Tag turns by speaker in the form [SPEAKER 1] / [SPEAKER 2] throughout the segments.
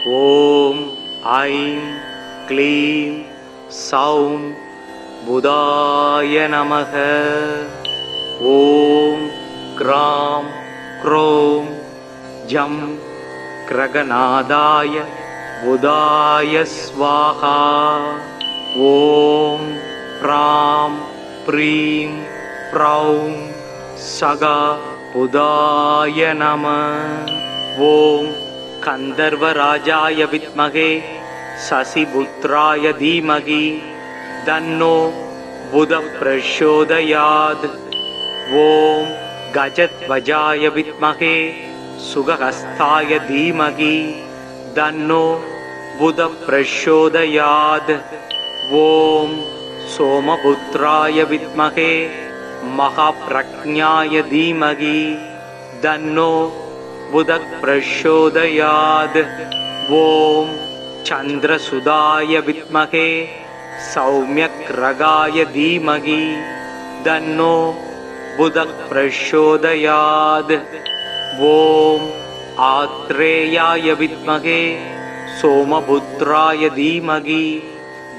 [SPEAKER 1] ஓம் I'm க்ளீம் சௌம் புதாய நமக. ஓம் gram Chrome ஜம் கிரகநாதாய புதாய ஸ்வாஹா. ஓம் ப்ராம் ப்ரீம் ப்ரௌம் சகா புதாய நம. ஓம் கந்தர்வராஜாய வித்மகே சசிபுத்ராய தீமகி தன்னோ புத பிரச்சோதயாத். ஓம் கஜத்வஜாய வித்மகே சுகஹஸ்தாய தீமகி தன்னோ புத பிரச்சோதயாத். ஓம் சோமபுத்ராய வித்மகே மகாப்ரக்ஞாய தீமகி தன்னோ புத பிரச்சோதயாத். ஓம் சந்திரசுதாய வித்மகே சௌமியக்ரகாய தீமகி தன்னோ புத பிரச்சோதயாத். ஓம் ஆத்ரேயாய வித்மகே சோமபுத்ராய தீமகி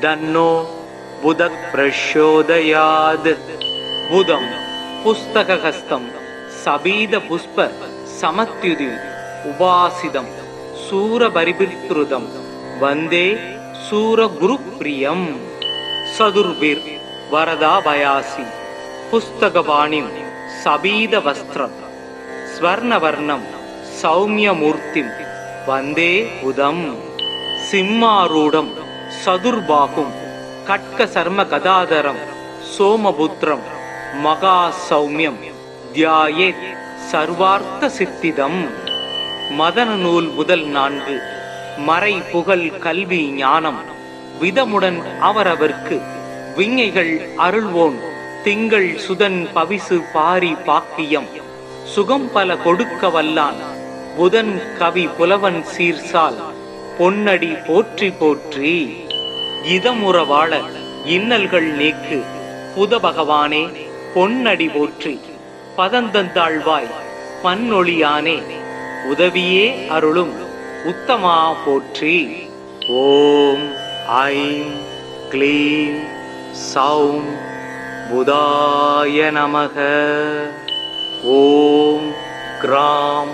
[SPEAKER 1] தன்னோ புத பிரச்சோதயாத். புதம் புஸ்தகஹஸ்தம் சபீத புஷ்ப சமத்யுதி உபாசிதம் சூரபரிபிருத்ருதம் வந்தே சூரகுருப்ரியம். சதுர்பிர் வரதாபயாசி புஸ்தகபாணிம் சபீத வஸ்திரம் ஸ்வர்ணவர்ணம் சௌமியமூர்த்திம் வந்தே புதம். சிம்மாரூடம் சதுர்பாகும் கட்க சர்ம கதாதரம் சோமபுத்ரம் மகா சௌமியம் தியாயேத் சர்வார்த்த சித்திதம். மதன நூல் முதல் 4 மறை புகழ் கல்வி ஞானம் விதமுடன் அவரவர்க்கு விஞ்ஞைகள் அருள்வோன் திங்கள் சுதன் பவிசு பாரி பாக்கியம் சுகம் பல கொடுக்க வல்லான் புதன் கவி புலவன் சீர்சால் பொன்னடி போற்றி போற்றி. இதமுற வாழ இன்னல்கள் நீக்கு புத பகவானே பொன்னடி போற்றி. பதந்தந்தாழ்வாய் பன்னொழியானே உதவியே அருளும் உத்தமா போற்றி. ஓம் ஐம் க்ளீம் சௌம் புதாய நமக. ஓம் க்ராம்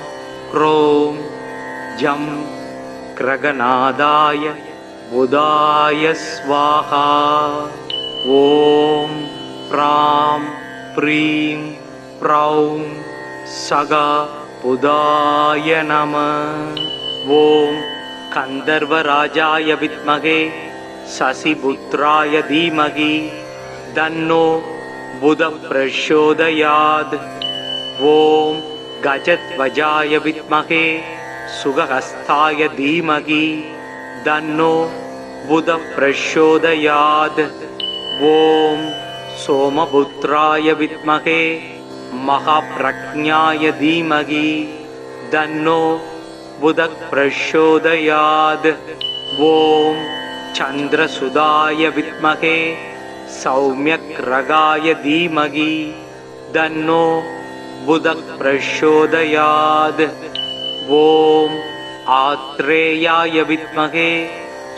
[SPEAKER 1] க்ரோம் ஜம் கிரகநாதாய புதாய ஸ்வாஹா. ஓம் ப்ராம் ப்ரீம் ப்ரௌம் சகா புதாய நம. ஓம் கந்தர்வராஜாய வித்மகே சசிபுத்ராய தீமகி தன்னோ புத பிரச்சோதயாத். ஓம் கஜத்வஜாய வித்மகே சுகஹஸ்தாய தீமகி தன்னோ புத பிரச்சோதயாத். ஓம் சோமபுத்ராய வித்மகே மகாப்ரக்ஞாய தீமகி தன்னோ புத பிரச்சோதயாத். ஓம் சந்திரசுதாய வித்மகே சௌமியக்ரகாய தீமகி தன்னோ புத பிரச்சோதயாத். ஓம் ஆத்ரேயாய வித்மகே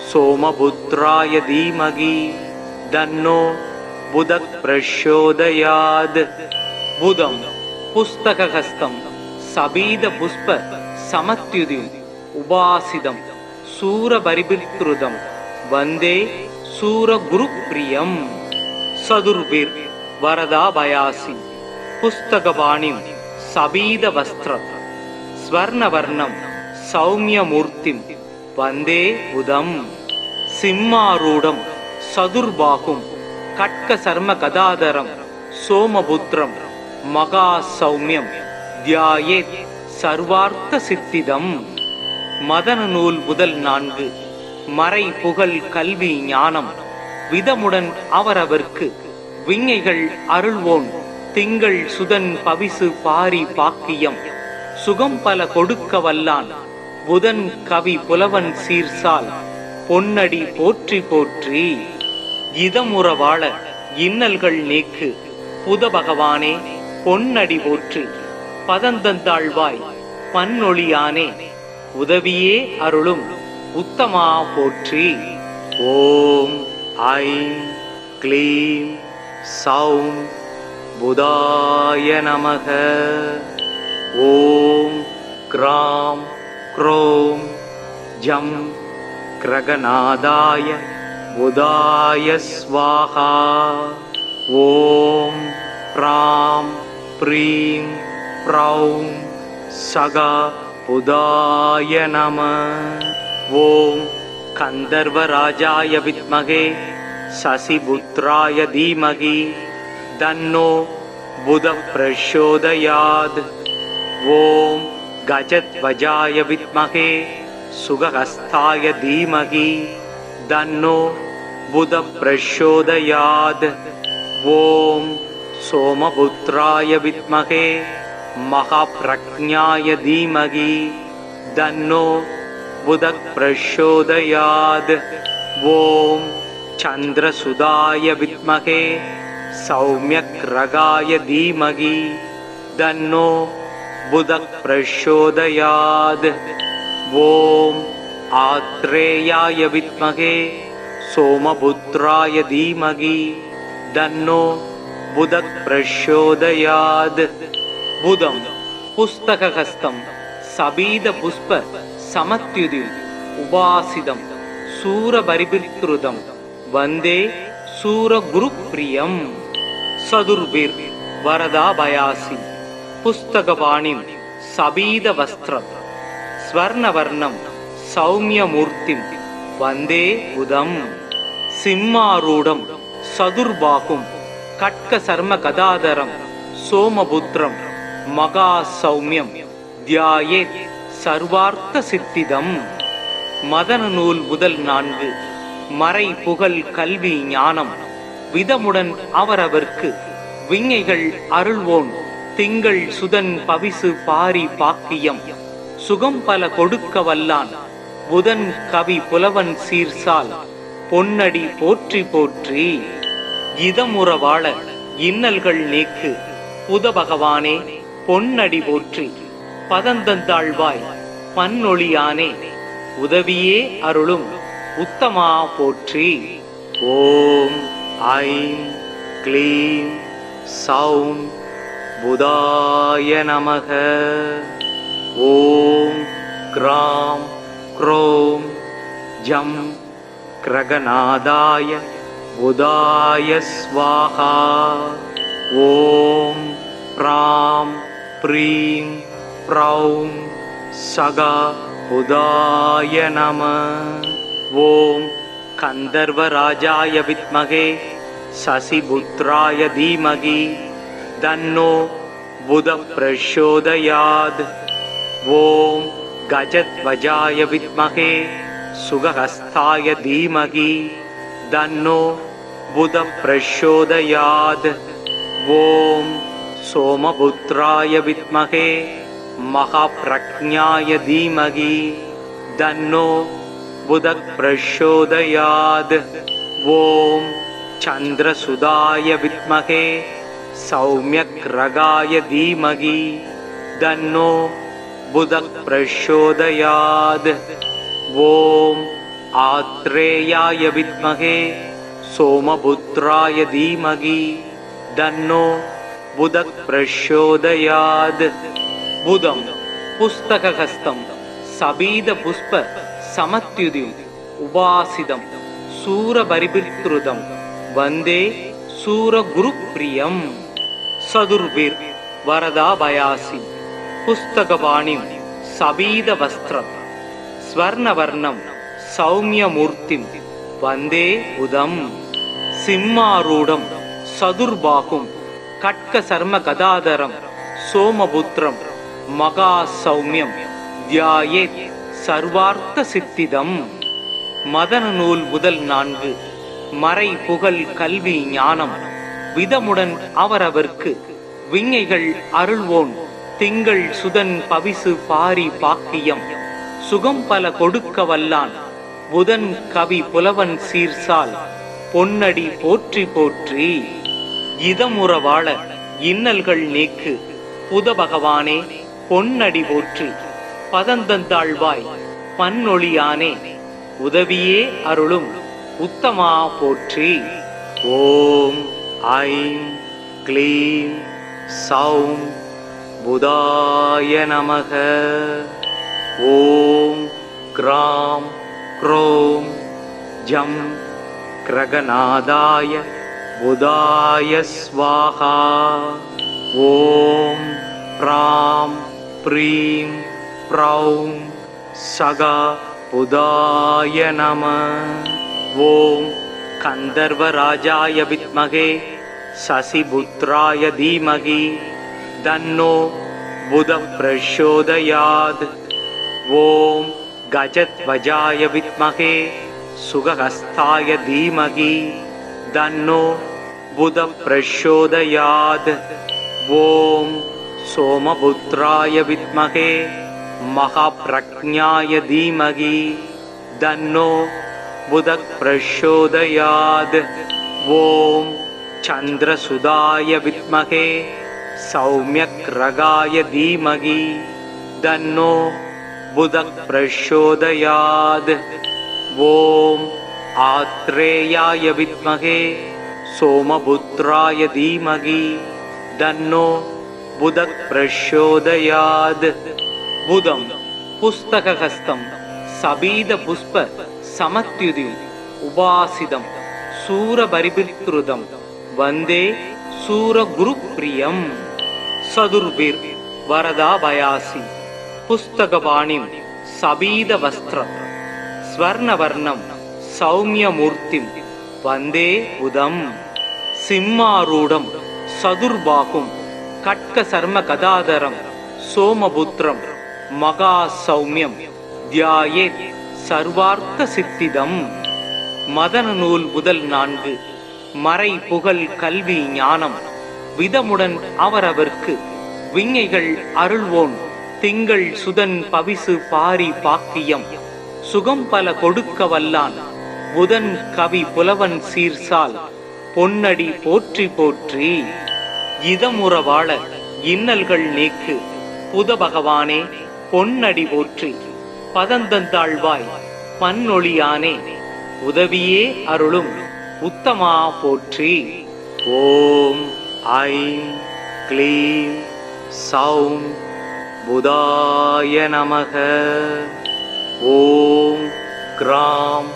[SPEAKER 1] சோமபுத்ராய தீமகி தன்னோ புத பிரச்சோதயாத். புதம் புஸ்தகஹஸ்தம் சபீத புஷ்ப சமத்யுதி உபாசிதம் சூரபரிபிருத்ருதம் வந்தே சூரகுருப்ரியம். சதுர்பிர் வரதாபயாசி புஸ்தகபாணிம் சபீத வஸ்திரம் ஸ்வர்ணவர்ணம் சௌமியமூர்த்திம் வந்தே புதம். சிம்மாரூடம் சதுர்பாகும் கட்க சர்ம கதாதரம் சோமபுத்ரம் மகா சௌமியம் தியாயேத் சர்வார்த்த சித்திதம். மதன நூல் முதல் 4 மறை புகழ் கல்வி ஞானம் விதமுடன் அவரவர்க்கு விஞ்ஞைகள் அருள்வோன் திங்கள் சுதன் பவிசு பாரி பாக்கியம் சுகம் பல கொடுக்க வல்லான் புதன் கவி புலவன் சீர்சால் பொன்னடி போற்றி போற்றி. இதமுற வாழ இன்னல்கள் நீக்கு புத பகவானே பொன்னடி போற்றி. பதந்தந்தாழ்வாய் பன்னொழியானே உதவியே அருளும் உத்தமா போற்றி. ஓம் ஐம் க்ளீம் சௌம் புதாய நமக. ஓம் க்ராம் க்ரோம் ஜம் கிரகநாதாய புதாய ஸ்வாஹா. ஓம் ப்ராம் ப்ரீம் ப்ரௌம் சகா புதாய நம. ஓம் கந்தர்வராஜாய வித்மகே சசிபுத்ராய தீமகி தன்னோ புத பிரச்சோதயாத். ஓம் கஜத்வஜாய வித்மகே சுகஹஸ்தாய தீமகி தன்னோ புத பிரச்சோதயாத். ஓம் சோமபுத்ராய வித்மகே மகாப்ரக்ஞாய தீமகி தன்னோ புத பிரச்சோதயாத். ஓம் சந்திரசுதாய வித்மகே சௌமியக்ரகாய தீமகி தன்னோ புத பிரச்சோதயாத். ஓம் ஆத்ரேயாய வித்மகே சோமபுத்ராய தீமகி தன்னோ புத பிரச்சோதயாத். புதம் புஸ்தகஹஸ்தம் சபீத புஷ்ப சமத்யுதிம் உபாசிதம் சூரபரிபிருதம் வந்தே சூரகுருப்ரியம். சதுர்பிர் வரதாபயாசி புஸ்தகபாணிம் சபீத வஸ்திரம் ஸ்வர்ணவர்ணம் சௌமியமூர்த்திம் வந்தே புதம். சிம்மாரூடம் சதுர்பாகும் கட்க சர்ம கதாதரம் சோமபுத்ரம் மகா சௌமியம் தியாயே சர்வார்த்த சித்திதம். மதன நூல் முதல் 4 மறை புகழ் கல்வி ஞானம் விதமுடன் அவரவர்க்கு விஞ்ஞைகள் அருள்வோன் திங்கள் சுதன் பவிசு பாரி பாக்கியம் சுகம் பல கொடுக்க வல்லான் புதன் கவி புலவன் சீர்சால் பொன்னடி போற்றி போற்றி. இதமுற வாழ இன்னல்கள் நீக்கு புத பகவானே பொன்னடி போற்றி. பதந்தந்தாழ்வாய் பன்னொழியானே உதவியே அருளும் உத்தமா போற்றி. ஓம் ஐம் க்ளீம் சௌம் புதாய நமக. ஓம் க்ராம் க்ரோம் ஜம் கிரகநாதாய புதாய ஸ்வாஹா. ஓம் ப்ராம் ப்ரீம் ப்ரௌம் சகா புதாய நம. ஓம் கந்தர்வராஜாய வித்மகே சசிபுத்ராய தீமகி தன்னோ புத பிரச்சோதயாத். ஓம் கஜத்வஜாய வித்மகே சுகஹஸ்தாய தீமகி தன்னோ புத பிரச்சோதயாத். ஓம் சோமபுத்ராய வித்மகே மகாப்ரக்ஞாய தீமகி தன்னோ புத பிரச்சோதயாத். ஓம் சந்திரசுதாய வித்மகே சௌமியக்ரகாய தீமகி தன்னோ புத பிரச்சோதயாத். ஓம் ஆத்ரேயாய வித்மகே சோமபுத்ராய தீமகி தன்னோ புத பிரச்சோதயாத். புதம் புஸ்தகஹஸ்தம் சபீத புஷ்ப சமத்யுதிம் உபாசிதம் சூரபரிபிருதம் வந்தே சூரகுருப்ரியம். சதுர்பிர் வரதாபயாசி புஸ்தகபாணிம் சபீத வஸ்திரம் ஸ்வர்ணவர்ணம் சௌமியமூர்த்திம் வந்தே புதம். சிம்மாரூடம் சதுர்பாகும் கட்க சர்ம கதாதரம் சோமபுத்ரம் மகா சௌமியம் தியாயே சர்வார்த்த சித்திதம். மதன நூல் முதல் 4 மறை புகழ் கல்வி ஞானம் விதமுடன் அவரவர்க்கு விஞ்ஞைகள் அருள்வோன் திங்கள் சுதன் பவிசு பாரி பாக்கியம் சுகம் பல கொடுக்க வல்லான் புதன் கவி புலவன் சீர்சால் பொன்னடி போற்றி போற்றி. இதமுற வாழ இன்னல்கள் நீக்கு புத பகவானே பொன்னடி போற்றி. பதந்தந்தாழ்வாய் பன்னொழியானே உதவியே அருளும் உத்தமா போற்றி. ஓம் ஐம் க்ளீம் சௌம் புதாய நமக. ஓம் க்ராம் க்ரோம் ஜம் கிரகநாதாய புதாய ஸ்வாஹா. ஓம் ப்ராம் ப்ரீம் ப்ரௌம் சகா புதாய நம. ஓம் கந்தர்வராஜாய வித்மகே சசிபுத்ராய தீமகி தன்னோ புத பிரசோதயாத். ஓம் கஜத்வஜாய வித்மகே சுகஹஸ்தாய தீமகி தன்னோ புத பிரசோதயாத். ஓம் சோமபுத்ராய வித்மகே மகாப்ரக்ஞாய தீமகி தன்னோ புத பிரசோதயாத். ஓம் சந்திரசுதாய வித்மகே சௌமியக்ரகாய தீமகி தன்னோ புத பிரசோதயாத். ஓம் ஆத்ரேயாய வித்மகே சோமபுத்ராய தீமகி தன்னோ புத பிரசோதயாத். புதம் புஸ்தகஹஸ்தம் சபீத புஷ்ப சமத்யுதி உபாசிதம் சூரபரிபிருதம் வந்தே சூரகுருப்ரியம். சதுர்பிர் வரதாபயாசி புஸ்தகபாணிம் சபீத வஸ்திரம் ஸ்வர்ணவர்ணம் சௌமியமூர்த்திம் வந்தே உதம். சிம்மாரூடம் சதுர்பாகும் கட்க சர்ம கதாதரம் சோமபுத்திரம் மகா சௌமியம் தியாயேத் சர்வார்த்த சித்திதம். மதன நூல் முதல் 4 மறை புகழ் கல்வி ஞானம் விதமுடன் அவரவர்க்கு விஞ்ஞைகள் அருள்வோன் திங்கள் சுதன் பவிசு பாரி பாக்கியம் சுகம் பல கொடுக்க வல்லான் புதன் கவி புலவன் சீர்சால் பொன்னடி போற்றி போற்றி. இதமுற வாழ இன்னல்கள் நீக்கு புத பகவானே பொன்னடி போற்றி. பதந்தந்தாழ்வாய் பன்னொழியானே உதவியே அருளும் உத்தமா போற்றி. ஓம் ஐம் க்ளீம் சௌம் புதாய நமக. ஓம் க்ராம்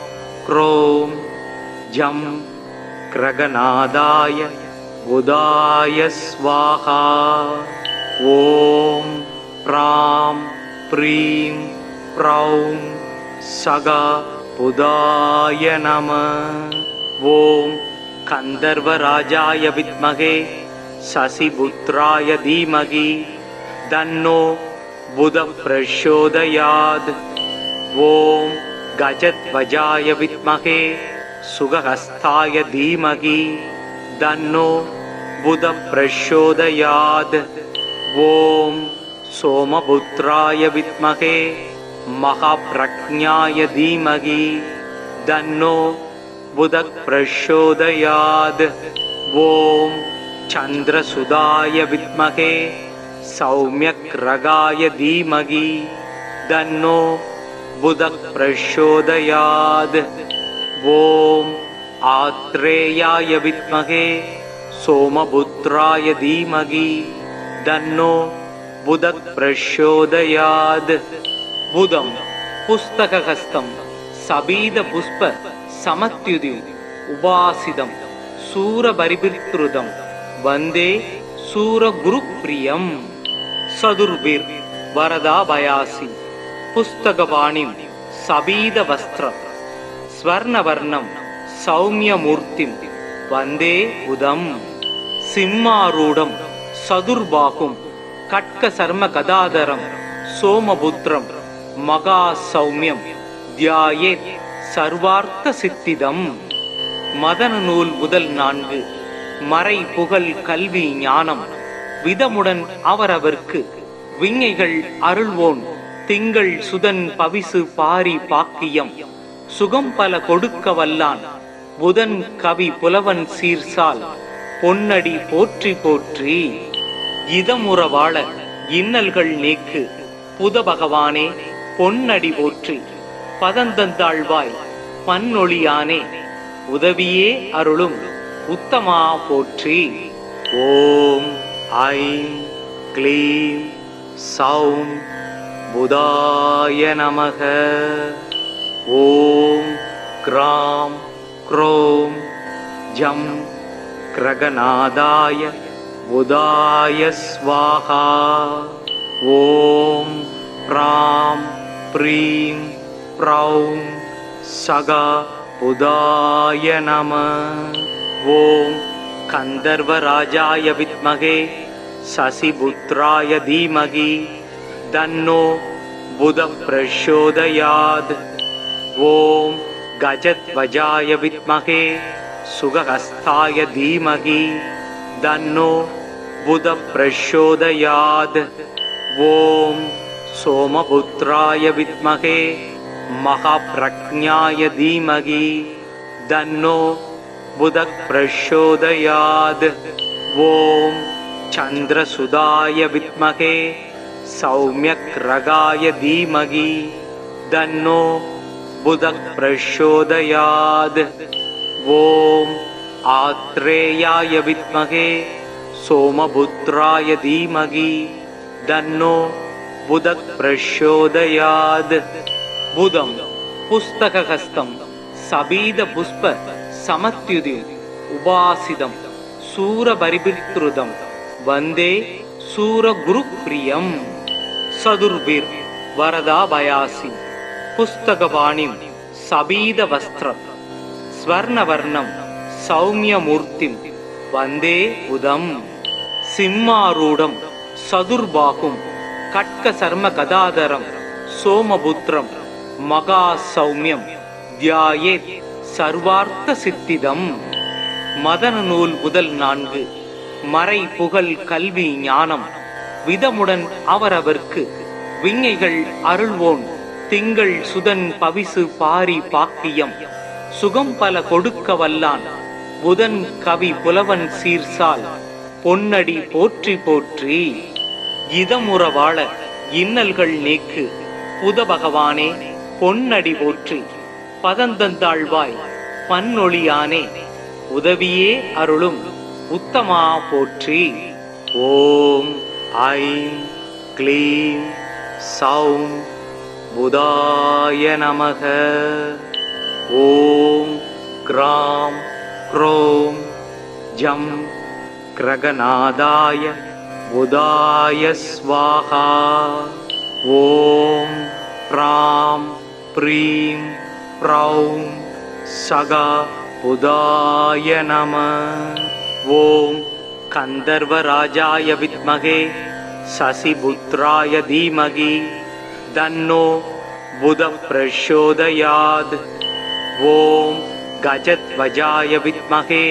[SPEAKER 1] க்ரோம் ஜம் கிரகநாதாய புதாய ஸ்வாஹா. ஓம் ப்ராம் ப்ரீம் ப்ரௌம் சகா புதாய நம. ஓம் கந்தர்வராஜாய வித்மகே சசிபுத்ராய தீமகி தன்னோ புத பிரசோதயாத். ஓம் கஜத்வஜாய வித்மகே சுகஹஸ்தாய தீமகி தன்னோ புத பிரசோதயாத். ஓம் சோமபுத்ராய வித்மகே மகாப்ரக்ஞாய தீமகி தன்னோ புத பிரசோதயாத். ஓம் சந்திரசுதாய வித்மகே சௌமியக்ரகாய தீமகி தன்னோ புத பிரசோதயாத். ஓம் ஆத்ரேயாய வித்மகே சோமபுத்ராய தீமகி தன்னோ புத பிரசோதயாத். புதம் புஸ்தகஹஸ்தம் சபீத புஷ்ப சமத்யுதி உபாசிதம் சூரபரிபிருதம் வந்தே சூரகுருப்ரியம். சதுர்பிர் வரதாபயாசி புஸ்தகபாணிம் சபீத வஸ்திரம் ஸ்வர்ணவர்ணம் சௌமியமூர்த்திம் வந்தே உதம். சிம்மாரூடம் சதுர்பாகும் கட்க சர்ம கதாதரம் சோமபுத்திரம் மகா சௌமியம் தியாயேத் சர்வார்த்த சித்திதம். மதன நூல் முதல் 4 மறை புகழ் கல்வி ஞானம் விதமுடன் அவரவர்க்கு விஞ்ஞைகள் அருள்வோன் திங்கள் சுதன் பவிசு பாரி பாக்கியம் சுகம் பல கொடுக்க வல்லான் புதன் கவி புலவன் சீர்சால் பொன்னடி போற்றி போற்றி. இதமுற வாழ இன்னல்கள் நீக்கு புத பகவானே பொன்னடி போற்றி. பதந்தந்தாழ்வாய் பன்னொழியானே உதவியே அருளும் உத்தமா போற்றி. ஓம் ஐம் க்ளீம் சௌம் புதாய நமக. ஓம் க்ராம் க்ரோம் ஜம் கிரகநாதாய புதாய ஸ்வாஹா. ஓம் ப்ராம் ப்ரீம் ப்ரௌம் சகா புதாய நம. ஓம் கந்தர்வராஜாய வித்மகே சசிபுத்ராய தீமகி தன்னோ புத பிரச்சோதயாத். ஓம் கஜத்வஜாய வித்மகே சுகஹஸ்தாய தீமகி தன்னோ புத பிரச்சோதயாத். ஓம் சோமபுத்ராய வித்மகே மகாப்ரக்ஞாய தீமகி தன்னோ புத பிரச்சோதயாத். ஓம் சந்திரசுதாய வித்மகே சௌமியக்ரகாய தீமகி தன்னோ புத பிரச்சோதயாத். ஓம் ஆத்ரேயாய வித்மகே சோமபுத்ராய தீமகி தன்னோ புத பிரச்சோதயாத். புதம் புஸ்தகஹஸ்தம் சபீத புஷ்ப சமத்யுதி உபாசிதம் சூரபரிபித்ருதம் வந்தே சூரகுருப்ரியம். சதுர்பிர் வரதாபயாசி புஸ்தகபாணிம் சபீத வஸ்திரம் ஸ்வர்ணவர்ணம் சௌமியமூர்த்திம் வந்தே உதம். சிம்மாரூடம் சதுர்பாகும் கட்க சர்ம கதாதரம் சோமபுத்திரம் மகா சௌமியம் தியாயேத் சர்வார்த்த சித்திதம். மதன நூல் முதல் 4 மறை புகழ் கல்வி ஞானம் விதமுடன் அவரவர்க்கு விஞ்ஞைகள் அருள்வோன் திங்கள் சுதன் பவிசு பாரி பாக்கியம் சுகம் பல கொடுக்க வல்லான் புதன் கவி புலவன் சீர்சால் பொன்னடி போற்றி போற்றி. இதமுற வாழ இன்னல்கள் நீக்கு புத பகவானே பொன்னடி போற்றி. பதந்தந்தாழ்வாய் பன்னொழியானே உதவியே அருளும் உத்தமா போற்றி. ஓம் ஐம் க்ளீம் சௌம் புதாய நமக. ஓம் க்ராம் க்ரோம் ஜம் கிரகநாதாய புதாய ஸ்வாஹா. ஓம் ப்ராம் ப்ரீம் ப்ரௌம் சகா புதாய நம. ஓம் கந்தர்வராஜாய வித்மகே சசிபுத்ராய தீமகி தன்னோ புத பிரச்சோதயாத். ஓம் கஜத்வஜாய வித்மகே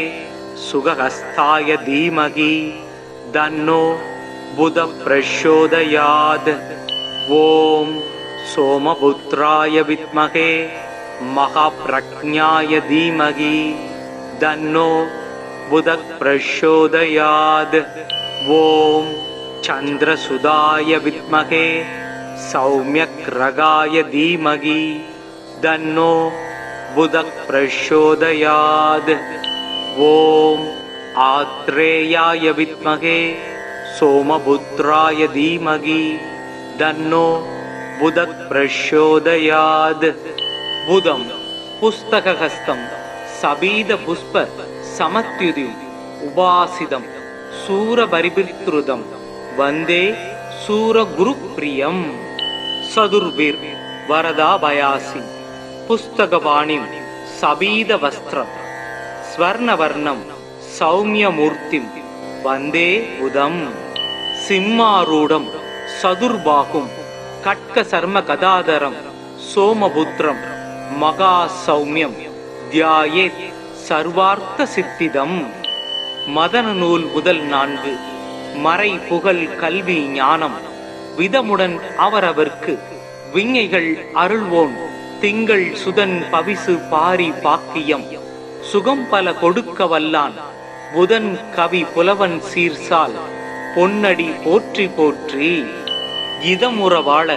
[SPEAKER 1] சுகஹஸ்தாய தீமகி தன்னோ புத பிரச்சோதயாத். ஓம் சோமபுத்ராய வித்மகே மகாப்ரக்ஞாய தீமகி தன்னோ புத பிரச்சோதயாத். ஓம் சந்திரசுதாய வித்மகே சௌமியக்ரகாய தீமகி தன்னோ புத பிரச்சோதயாத். ஓம் ஆத்ரேயாய வித்மகே சோமபுத்ராய தீமகி தன்னோ புத பிரச்சோதயாத். புதம் புஸ்தகஹஸ்தம் சபீத புஷ்ப சமத்யுதி உபாசிதம் சூரபரிபித்ருதம் வந்தே சூரகுருப்ரியம். சதுர்பிர் வரதாபயாசி புஸ்தகபாணிம் சபீத வஸ்திரம் ஸ்வர்ணவர்ணம் சௌமியமூர்த்திம் வந்தே உதம். சிம்மாரூடம் சதுர்பாகும் கட்க சர்ம கதாதரம் சோமபுத்திரம் மகா சௌமியம் தியாயேத் சர்வார்த்த சித்திதம். மதன நூல் முதல் 4 மறை புகழ் கல்வி ஞானம் விதமுடன் அவரவர்க்கு விஞ்ஞைகள் அருள்வோன் திங்கள் சுதன் பவிசு பாரி பாக்கியம் சுகம் பல கொடுக்க வல்லான் புதன் கவி புலவன் சீர்சால் பொன்னடி போற்றி போற்றி. இதமுற வாழ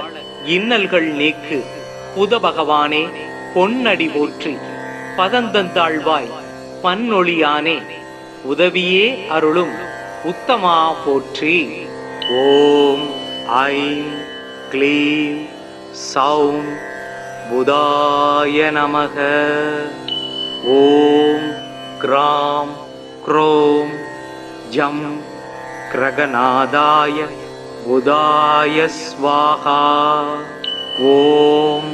[SPEAKER 1] இன்னல்கள் நீக்கு புத பகவானே பொன்னடி போற்றி. பதந்தந்தாழ்வாய் பன்னொழியானே உதவியே அருளும் உத்தமா போற்றி. ஓம் ஐம் க்ளீம் சௌம் புதாய நமக. ஓம் க்ராம் க்ரோம் ஜம் கிரகநாதாய புதாய ஸ்வாஹா. ஓம்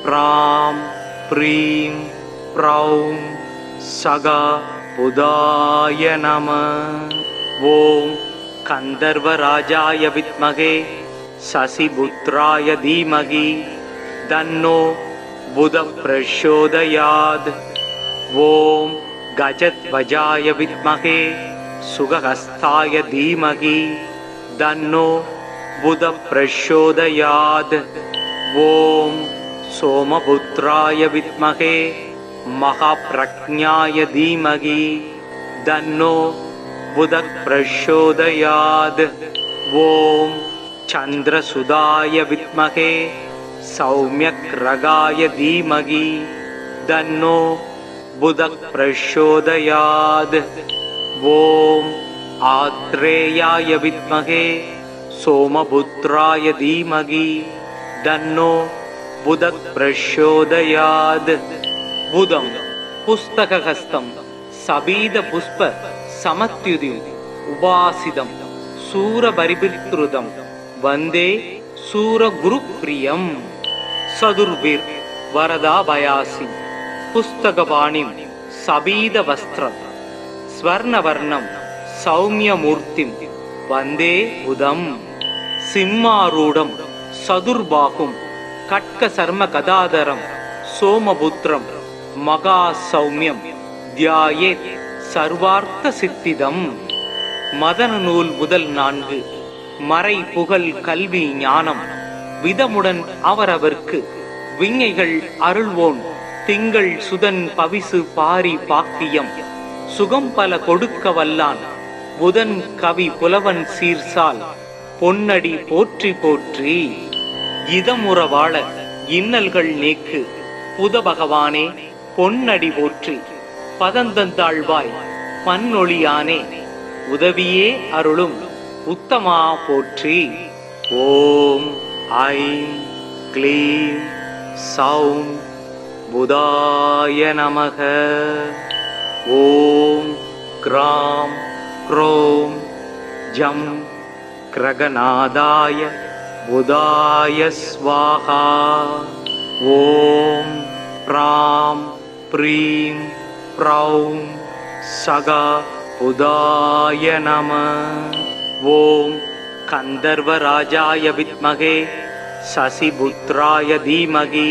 [SPEAKER 1] ப்ராம் ப்ரீம் ப்ரௌம் சகா புதாய நம. ஓம் கந்தர்வராஜாய வித்மகே சசிபுத்ராய தீமகி தன்னோ புத பிரச்சோதயாத். ஓம் கஜத்வஜாய வித்மகே சுகஹஸ்தாய தீமகி தன்னோ புத பிரச்சோதயாத். ஓம் சோமபுத்ராய வித்மகே மகாப்ரக்ஞாய தீமகி தன்னோ புத பிரச்சோதயாத். ஓம் சந்திரசுதாய வித்மகே சௌமியக்ரகாய தீமகி தன்னோ புத பிரச்சோதயாத். ஓம் ஆத்ரேயாய வித்மகே சோமபுத்ராய தீமகி தன்னோ புத பிரச்சோதயாத். புதம் புஸ்தகஹஸ்தம் சபீத புஷ்ப சமத்யுதி உபாசிதம் சூரபரிபிருதம் வந்தே சூரகுருப்ரியம். சதுர்பிர் வரதாபயாசி புஸ்தகபாணிம் சபீத வஸ்திரம் ஸ்வர்ணவர்ணம் சௌமியமூர்த்திம் வந்தே புதம். சிம்மாரூடம் சதுர்பாகும் கட்க சர்ம கதாதரம் சோமபுத்திரம் மகா சௌமியம் தியாயேத் சர்வார்த்த சித்திதம். மதன நூல் முதல் 4 மறை புகழ் கல்வி ஞானம் விதமுடன் அவரவர்க்கு விஞ்ஞைகள் அருள்வோன் திங்கள் சுதன் பவிசு பாரி பாக்கியம் சுகம் பல கொடுக்க வல்லான் புதன் கவி புலவன் சீர்சால் பொன்னடி போற்றி போற்றி. இதமுற வாழ இன்னல்கள் நீக்கு புத பகவானே பொன்னடி போற்றி. பதந்தந்தாழ்வாய் பன்னொழியானே உதவியே அருளும் உத்தமா போற்றி. ஓம் ஐம் க்ளீம் சௌம் புதாய நமக. ஓம் க்ராம் க்ரோம் ஜம் கிரகநாதாய புதாய ஸ்வாஹா. ஓம் ப்ராம் ப்ரீம் ப்ரௌம் சகா புதாய நம. ஓம் கந்தர்வராஜாய வித்மகே சசிபுத்ராய தீமகி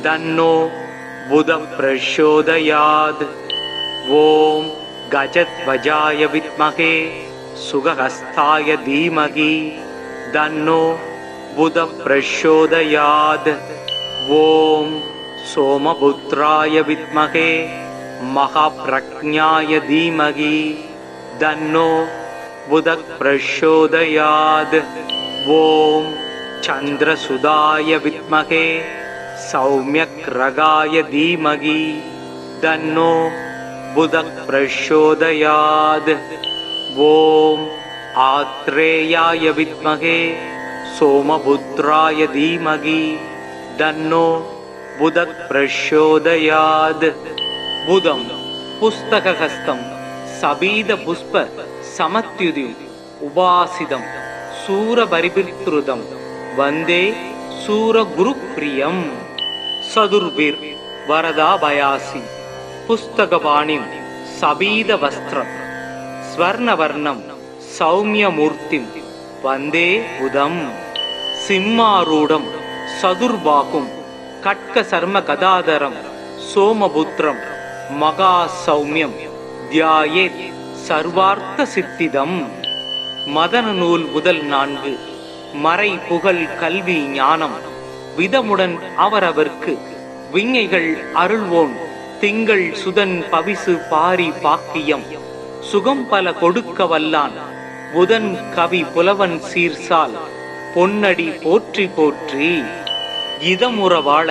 [SPEAKER 1] தன்னோ புத பிரச்சோதயாத். ஓம் கஜத்வஜாய வித்மகே சுகஹஸ்தாய தீமகி தன்னோ புத பிரச்சோதயாத். ஓம் சோமபுத்ராய வித்மகே மகாப்ரக்ஞாய தீமகி தன்னோ புத பிரச்சோதயாத். ஓம் சந்திரசுதாய வித்மகே சௌமியக்ரகாய தீமகி தன்னோ புத பிரச்சோதயாத். ஓம் ஆத்ரேயாய வித்மகே சோமபுத்ராய தீமகி தன்னோ புத பிரச்சோதயாத். புதம் புஸ்தகஹஸ்தம் சபீத புஷ்ப சமத்யுதி உபாசிதம் சூரபரிபிருதம் வந்தே சூரகுருப்ரியம். சதுர்பிர் வரதாபயாசி புஸ்தகபாணிம் சபீத வஸ்திரம் ஸ்வர்ணவர்ணம் சௌமியமூர்த்திம் வந்தே புதம். சிம்மாரூடம் சதுர்பாகும் கட்க சர்ம கதாதரம் சோமபுத்திரம் மகா சௌமியம் தியாயேத் சர்வார்த்த சித்திதம். மதன நூல் முதல் 4 மறை புகழ் கல்வி ஞானம் விதமுடன் அவரவர்க்கு விஞ்ஞைகள் அருள்வோன் திங்கள் சுதன் பவிசு பாரி பாக்கியம் சுகம் பல கொடுக்க வல்லான் புதன் கவி புலவன் சீர்சால் பொன்னடி போற்றி போற்றி. இதமுற வாழ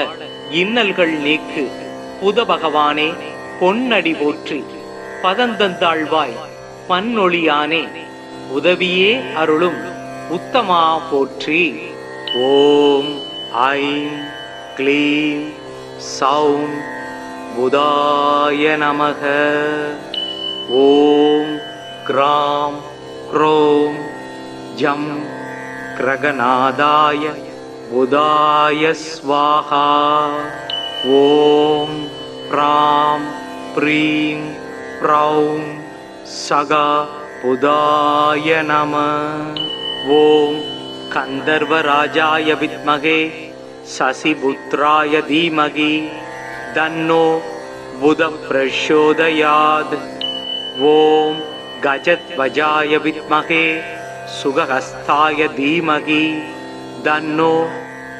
[SPEAKER 1] இன்னல்கள் நீக்கு புத பகவானே பொன்னடி போற்றி பதந்தந்தாழ்வாய் பன்னொழியானே உதவியே அருளும் உத்தமா போற்றி. ஓம் ஐம் க்ளீம் சௌம் புதாய நமக. ஓம் க்ராம் க்ரோம் ஜம் கிரகநாதாய புதாய ஸ்வாஹா. ஓம் ப்ராம் ப்ரீம் ப்ரௌம் சகா புதாய நம. ஓம் கந்தர்வராஜாய வித்மகே சசிபுத்ராய தீமகி தன்னோ புத பிரச்சோதயாத். ஓம் கஜத்வஜாய வித்மகே சுகஹஸ்தாய தீமகி தன்னோ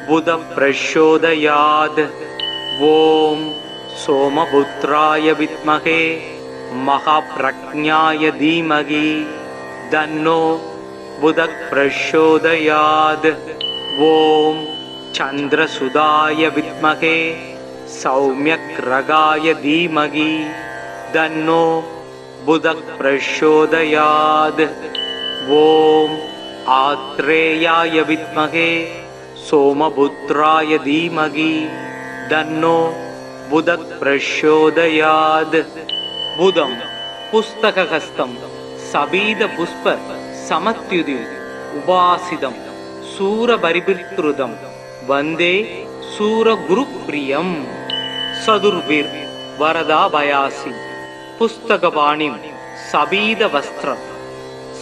[SPEAKER 1] புத பிரச்சோதயாத். ஓம் சோமபுத்ராய வித்மகே மகாப்ரக்ஞாய தீமகி தன்னோ புத பிரச்சோதயாத். ஓம் சந்திரசுதாய வித்மகே சௌமியக்ரகாய தீமகி தன்னோ புத பிரச்சோதயாத். ஓம் ஆத்ரேயாய வித்மகே சோமபுத்ராய தீமகி தன்னோ புத பிரச்சோதயாத். புதம் புஸ்தகஹஸ்தம் சபீத புஷ்ப சமத்யுதிம் உபாசிதம் சூரபரிபிருத்ருதம் வந்தே சூரகுருப்ரியம். சதுர்பிர் வரதாபயாசி புஸ்தகபாணிம் சபீத வஸ்திரம்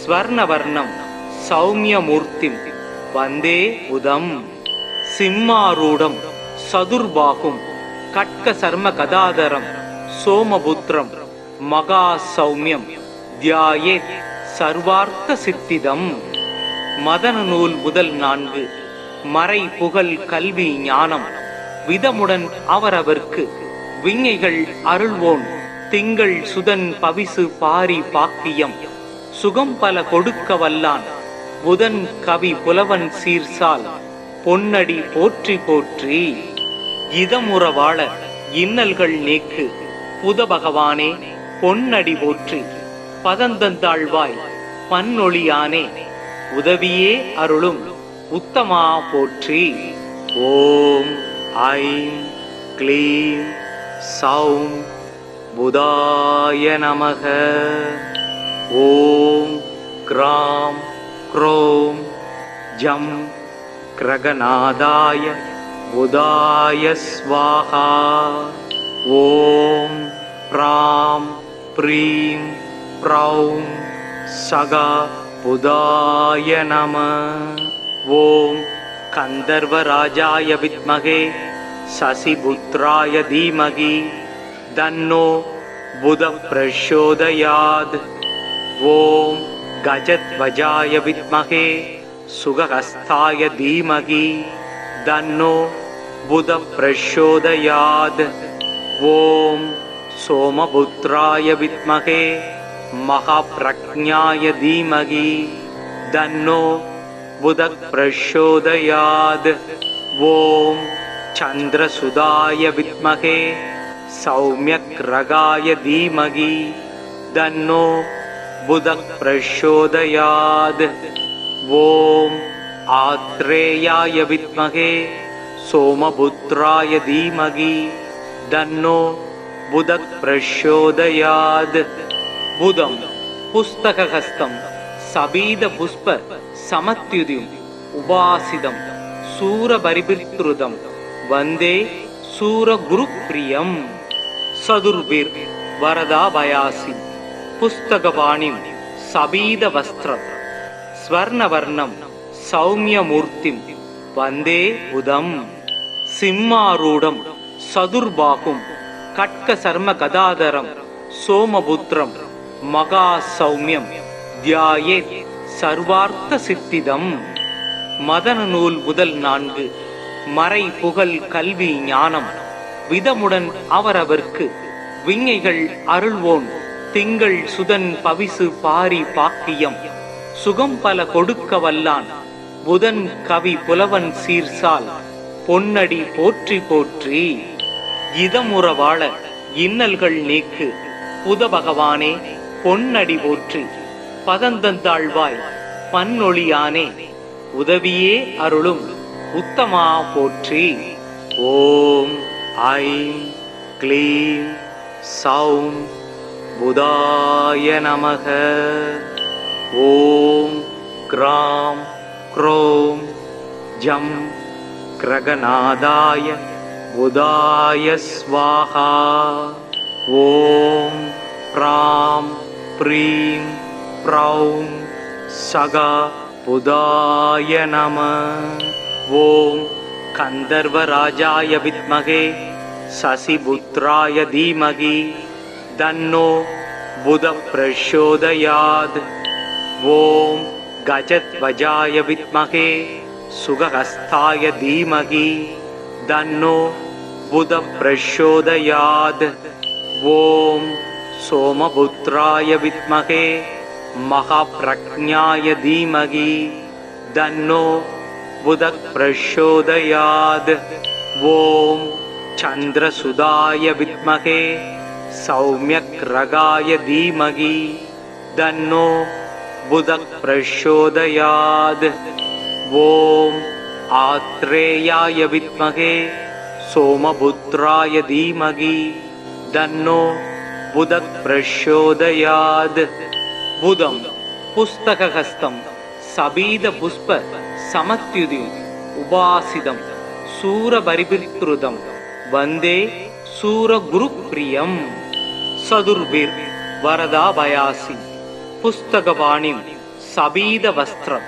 [SPEAKER 1] ஸ்வர்ணவர்ணம் சௌமியமூர்த்திம் வந்தே உதம். சிம்மாரூடம் சதுர்பாகும் கட்க சர்ம கதாதரம் சோமபுத்ரம் மகா சௌமியம் தியாயே சர்வார்த்த சித்திதம். மதன நூல் முதல் 4 மறை புகழ் கல்வி ஞானம் விதமுடன் அவரவர்க்கு விஞ்ஞைகள் அருள்வோன் திங்கள் சுதன் பவிசு பாரி பாக்கியம் சுகம் பல கொடுக்க வல்லான் புதன் கவி புலவன் சீர்சால் பொன்னடி போற்றி போற்றி. இதமுற வாழ இன்னல்கள் நீக்கு புத பகவானே பொன்னடி போற்றி பதந்தந்தாழ்வாய் பன்னொழியானே உதவியே அருளும் உத்தமா போற்றி. ஓம் ஐம் க்ளீம் சௌம் புதாய நமக. ஓம் க்ராம் க்ரோம் ஜம் கிரகநாதாய புதாய ஸ்வாஹா. ஓம் ப்ராம் ப்ரீம் ப்ரௌம் சகா புதாய நம. ஓம் கந்தர்வராஜாய வித்மகே சசிபுத்ராய தீமகி தன்னோ புத பிரச்சோதயாத். ஓம் கஜத்வஜாய வித்மகே சுகஹஸ்தாய தீமகி தன்னோ புத பிரச்சோதயாத். ஓம் சோமபுத்ராய வித்மகே மகாப்ரக்ஞாய தீமகி தன்னோ புத பிரச்சோதயாத். ஓம் சந்திரசுதாய வித்மகே சௌமியக்ரகாய தீமகி தன்னோ புத பிரச்சோதயாத். ஓம் ஆத்ரேயாய வித்மகே சோமபுத்ராய தீமகி தன்னோ புத பிரச்சோதயாத். புதம் புஸ்தகஹஸ்தம் சபீத புஷ்ப சமத்யுதிம் உபாசிதம் சூரபரிபிருத்ருதம் வந்தே சூரகுருப்ரியம். சதுர்பிர் வரதாபயாசி புஸ்தகபாணிம் சபீத வஸ்திரம் ஸ்வர்ணவர்ணம் சௌமியமூர்த்திம் வந்தே உதம். சிம்மாரூடம் சதுர்பாகும் கட்க சர்ம கதாதரம் சோமபுத்ரம் மகா சௌமியம் தியாயே சர்வார்த்த சித்திதம். மதன நூல் முதல் 4 மறை புகழ் கல்வி ஞானம் விதமுடன் அவரவர்க்கு விஞ்ஞைகள் அருள்வோன் திங்கள் சுதன் பவிசு பாரி பாக்கியம் சுகம் பல கொடுக்க வல்லான் புதன் கவி புலவன் சீர்சால் பொன்னடி போற்றி போற்றி. இதமுற வாழ இன்னல்கள் நீக்கு புத பகவானே பொன்னடி போற்றி. பதந்தந்தாழ்வாய் பன்னொழியானே உதவியே அருளும் உத்தமா போற்றி. ஓம் ஐம் க்ளீம் சௌம் புதாய நமக. ஓம் க்ராம் க்ரோம் ஜம் கிரகநாதாய புதாய ஸ்வாஹா. ஓம் ப்ராம் ப்ரீம் ப்ரௌம் சகா புதாய நம. ஓம் கந்தர்வராஜாய வித்மகே சசிபுத்ராய தீமகி தன்னோ புத பிரச்சோதயாத். ஓம் கஜத்வஜாய வித்மகே சுகஹஸ்தாய தீமகி தன்னோ புத பிரச்சோதயாத். ஓம் சோமபுத்ராய வித்மகே மகாப்ரக்ஞாய தீமகி தன்னோ புத பிரச்சோதயாத். ஓம் சந்திரசுதாய வித்மகே சௌமியக்ரகாய தீமகி தன்னோ புத பிரச்சோதயாத். ஓம் ஆத்ரேயாய வித்மகே சோமபுத்ராய தீமகி தன்னோ புத பிரச்சோதயாத். புதம் புஸ்தகஹஸ்தம் சபீத புஷ்ப சமத்யுதி உபாசிதம் சூரபரிபிருதம் வந்தே சூரகுருப்ரியம். சதுர்பிர் வரதாபயாசி புஸ்தகபாணிம் சபீத வஸ்திரம்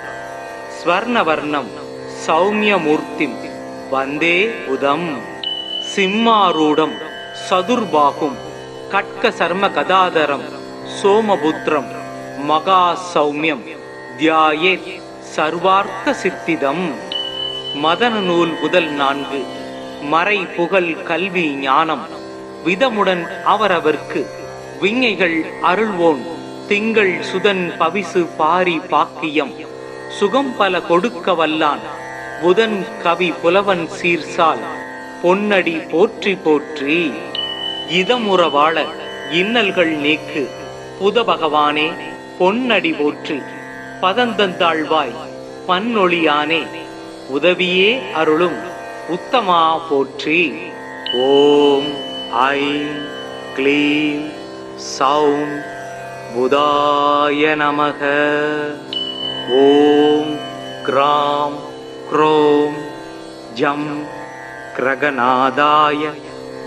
[SPEAKER 1] ஸ்வர்ணவர்ணம் சௌமியமூர்த்திம் வந்தே உதம். சிம்மாரூடம் சதுர்பாகும் கட்க சர்ம கதாதரம் சோமபுத்ரம் மகா சௌமியம் தியாயேத் சர்வார்த்த சித்திதம். மதன நூல் முதல் 4 மறை புகழ் கல்வி ஞானம் விதமுடன் அவரவர்க்கு விஞ்ஞைகள் அருள்வோன் திங்கள் சுதன் பவிசு பாரி பாக்கியம் சுகம் பல கொடுக்க வல்லான் புதன் கவி புலவன் சீர்சால் பொன்னடி போற்றி போற்றி. இதமுற வாழ இன்னல்கள் நீக்கு புத பகவானே பொன்னடி போற்றி. பதந்தந்தாழ்வாய் பன்னொழியானே உதவியே அருளும் உத்தமா போற்றி. ஓம் ஐம் க்ளீம் சௌம் புதாய நமக. ஓம் க்ராம் க்ரோம் ஜம் கிரகநாதாய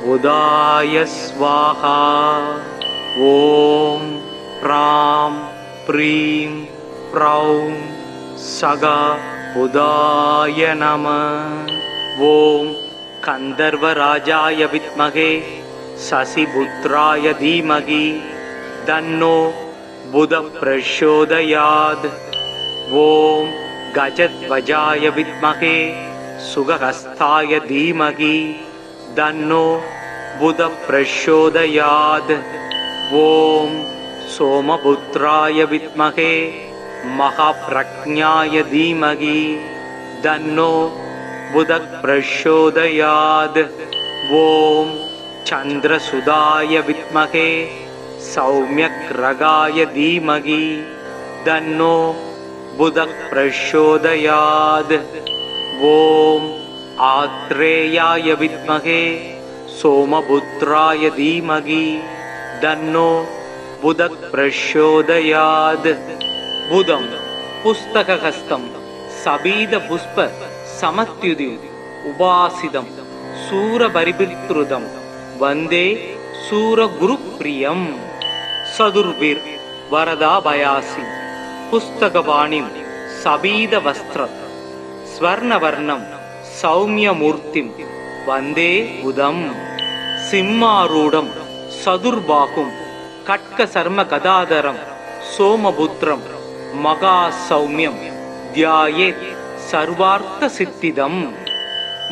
[SPEAKER 1] புதாய ஸ்வாஹா. ஓம் ப்ராம் ப்ரீம் ப்ரௌம் சகா புதாய நம. ஓம் கந்தர்வராஜாய வித்மகே சசிபுத்ராய தீமகி தன்னோ புத பிரச்சோதயாத். ஓம் கஜத்வஜாய வித்மகே சுகஹஸ்தாய தீமகி தன்னோ புத பிரச்சோதயாத். ஓம் சோமபுத்ராய வித்மகே மகாப்ரக்ஞாய தீமகி தன்னோ புத பிரச்சோதயாத். ஓம் சந்திரசுதாய வித்மகே சௌமியக்ரகாய தீமகி தன்னோ புத பிரச்சோதயாத். ஓம் ஆத்ரேயாய வித்மகே சோமபுத்ராய தீமகி தன்னோ புத பிரச்சோதயாத். புதம் புஸ்தகஹஸ்தம் சபீத புஷ்ப சமத்யுதி உபாசிதம் சூரபரிபிருதம் வந்தே சூரகுருப்ரியம். சதுர்பிர் வரதாபயாசி புஸ்தகபாணிம் சபீத வஸ்திரம் ஸ்வர்ணவர்ணம் சௌமியமூர்த்திம் வந்தே உதம். சிம்மாரூடம் சதுர்பாகும் கட்க சர்ம கதாதரம் சோமபுத்ரம் மகா சௌமியம் தியாயேத் சர்வார்த்த சித்திதம்.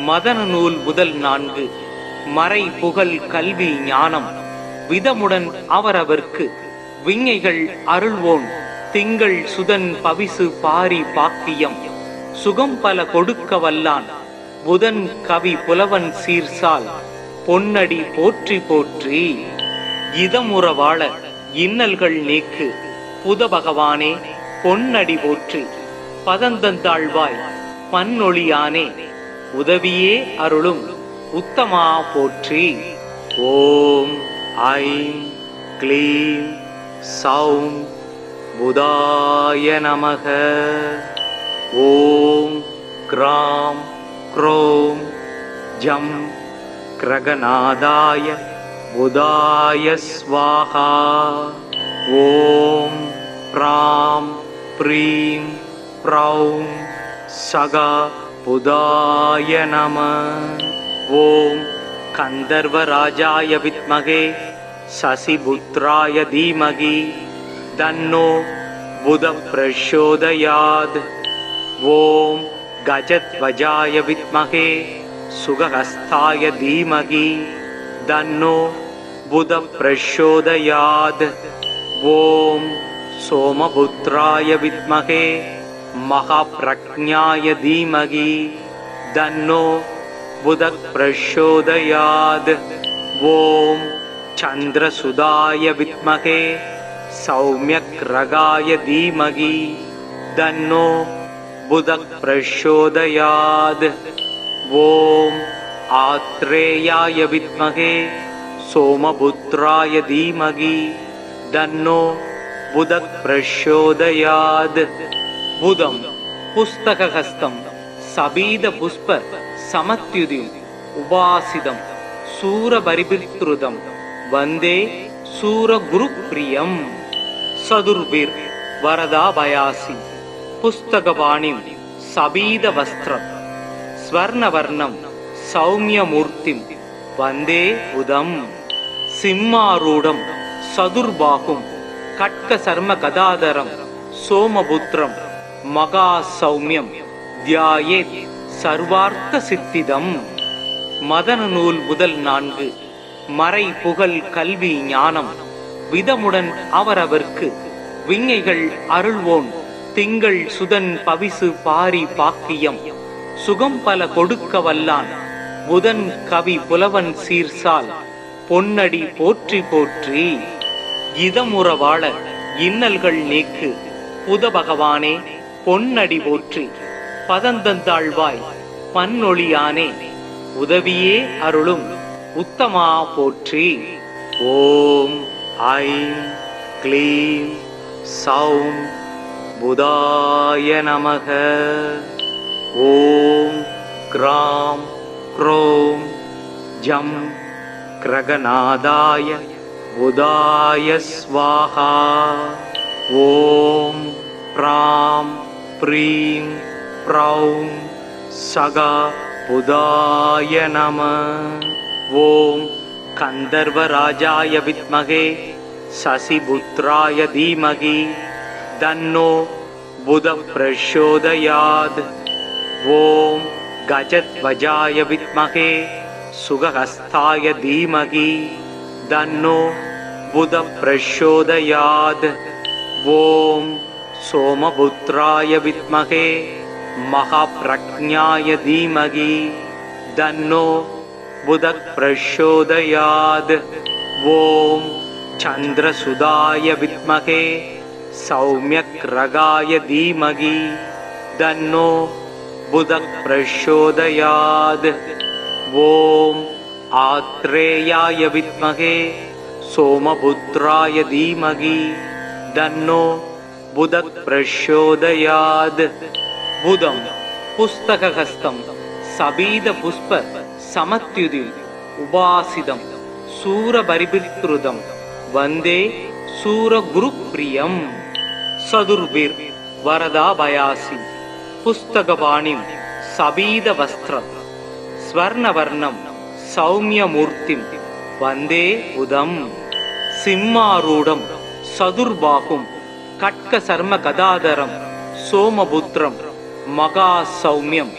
[SPEAKER 1] மதன நூல் முதல் 4 மறை புகழ் கல்வி ஞானம் விதமுடன் அவரவர்க்கு விஞ்ஞைகள் அருள்வோன் திங்கள் சுதன் பவிசு பாரி பாக்கியம் சுகம் பல கொடுக்க வல்லான் புதன் கவி புலவன் சீர்சால் பொன்னடி போற்றி போற்றி. இதமுற வாழ இன்னல்கள் நீக்கு புத பகவானே பொன்னடி போற்றி. பதந்தந்தாழ்வாய் பன்னொழியானே உதவியே அருளும் உத்தமா போற்றி. ஓம் ஐம் க்ளீம் சௌம் புதாய நமக. ஓம் க்ராம் க்ரோம் ஜம் கிரகநாதாய புதாய ஸ்வாஹா. ஓம் ப்ராம் ப்ரீம் ப்ரௌம் சகா புதாய நம. ஓம் கந்தர்வராஜாய வித்மகே சசிபுத்ராய தீமகி தன்னோ புத பிரச்சோதயாத். ஓம் கஜத்வஜாய வித்மகே சுகஹஸ்தாய தீமகி தன்னோ புத பிரச்சோதயாத். ஓம் சோமபுத்ராய வித்மகே மகாப்ரக்ஞாய தீமகி தன்னோ புத பிரச்சோதயாத். ஓம் சந்திரசுதாய வித்மகே சௌமியக்ரகாய தீமகி தன்னோ புத பிரச்சோதயாத். ஓம் ஆத்ரேயாய வித்மகே சோமபுத்ராய தீமகி தன்னோ புத பிரச்சோதயாத். புதம் புஸ்தகஹஸ்தம் சபீத புஷ்ப சமத்யுதிம் உபாசிதம் சூரபரிபித்ருதம் வந்தே சூரகுருப்ரியம். சதுர்பிர் வரதாபயாசி புஸ்தகபாணிம் சபீத வஸ்திரம் ஸ்வர்ணவர்ணம் சௌமியமூர்த்திம் வந்தே உதம். சிம்மாரூடம் சதுர்பாகும் கட்க சர்ம கதாதரம் சோமபுத்திரம் மகா சௌமியம் தியாயேத் சர்வார்த்த சித்திதம். மதன நூல் முதல் 4 மறை புகழ் கல்வி ஞானம் விதமுடன் அவரவர்க்கு விஞ்ஞைகள் அருள்வோன் திங்கள் சுதன் பவிசு பாரி பாக்கியம் சுகம் பல கொடுக்க வல்லான் புதன் கவி புலவன் சீர்சால் பொன்னடி போற்றி போற்றி. இதமுற வாழ இன்னல்கள் நீக்கு புத பகவானே பொன்னடி போற்றி. பதந்தந்தாழ்வாய் பன்னொழியானே உதவியே அருளும் உத்தமா போற்றி. ஓம் ஐம் க்ளீம் சௌம் புதாய நமக. ஓம் க்ராம் க்ரோம் ஜம் கிரகநாதாய புதாய ஸ்வாஹா. ஓம் ப்ராம் ப்ரீம் ப்ரௌம் சகா புதாய நம. ஓம் கந்தர்வராஜாய வித்மகே சசிபுத்ராய தீமகி தன்னோ புத பிரச்சோதயாத். ஓம் கஜத்வஜாய வித்மகே சுகஹஸ்தாய தீமகி தன்னோ புத பிரச்சோதயாத். ஓம் சோமபுத்ராய வித்மகே மகாப்ரக்ஞாய தீமகி தன்னோ புத பிரச்சோதயாத். ஓம் சந்திரசுதாய வித்மகே சௌமியக்ரகாய தீமகி தன்னோ புத பிரச்சோதயாத். ஓம் ஆத்ரேயாய வித்மகே சோமபுத்ராய தீமகி தன்னோ புத பிரச்சோதயாத். புதம் புஸ்தகஹஸ்தம் சபீத புஷ்ப சமத்யுதிம் உபாசிதம் சூரபரிபித்ருதம் வந்தே சூரகுருப்ரியம். சதுர்பிர் வரதாபயாசி புஸ்தகபாணிம் சபீத வஸ்திரம் ஸ்வர்ணவர்ணம் சௌமியமூர்த்திம் வந்தே உதம். சிம்மாரூடம் சதுர்பாகும் கட்க சர்ம கதாதரம் சோமபுத்திரம் மகா சௌமியம்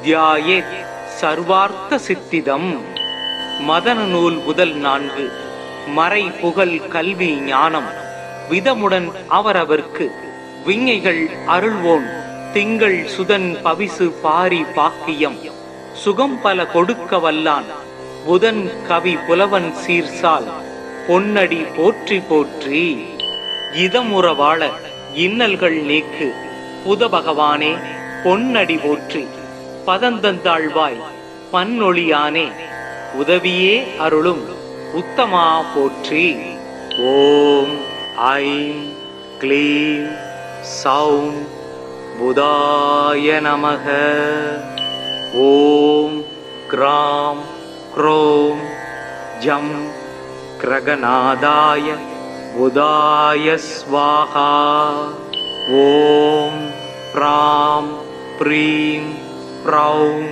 [SPEAKER 1] தியாயேத் சர்வார்த்த சித்திதம். மதன நூல் முதல் 4 மறை புகழ் கல்வி ஞானம் விதமுடன் அவரவர்க்கு விஞ்ஞைகள் அருள்வோன் திங்கள் சுதன் பவிசு பாரி பாக்கியம் சுகம் பல கொடுக்க வல்லான் புதன் கவி புலவன் சீர்சால் பொன்னடி போற்றி போற்றி. இதமுற வாழ இன்னல்கள் நீக்கு புத பகவானே பொன்னடி போற்றி. பதந்தந்தாழ்வாய் பன்னொழியானே உதவியே அருளும் உத்தமா போற்றி. ஓம் ஐம் க்ளீம் சௌம் புதாய நமக. ஓம் க்ராம் க்ரோம் ஜம் கிரகநாதாய புதாய ஸ்வாஹா. ஓம் ப்ராம் ப்ரீம் ப்ரௌம்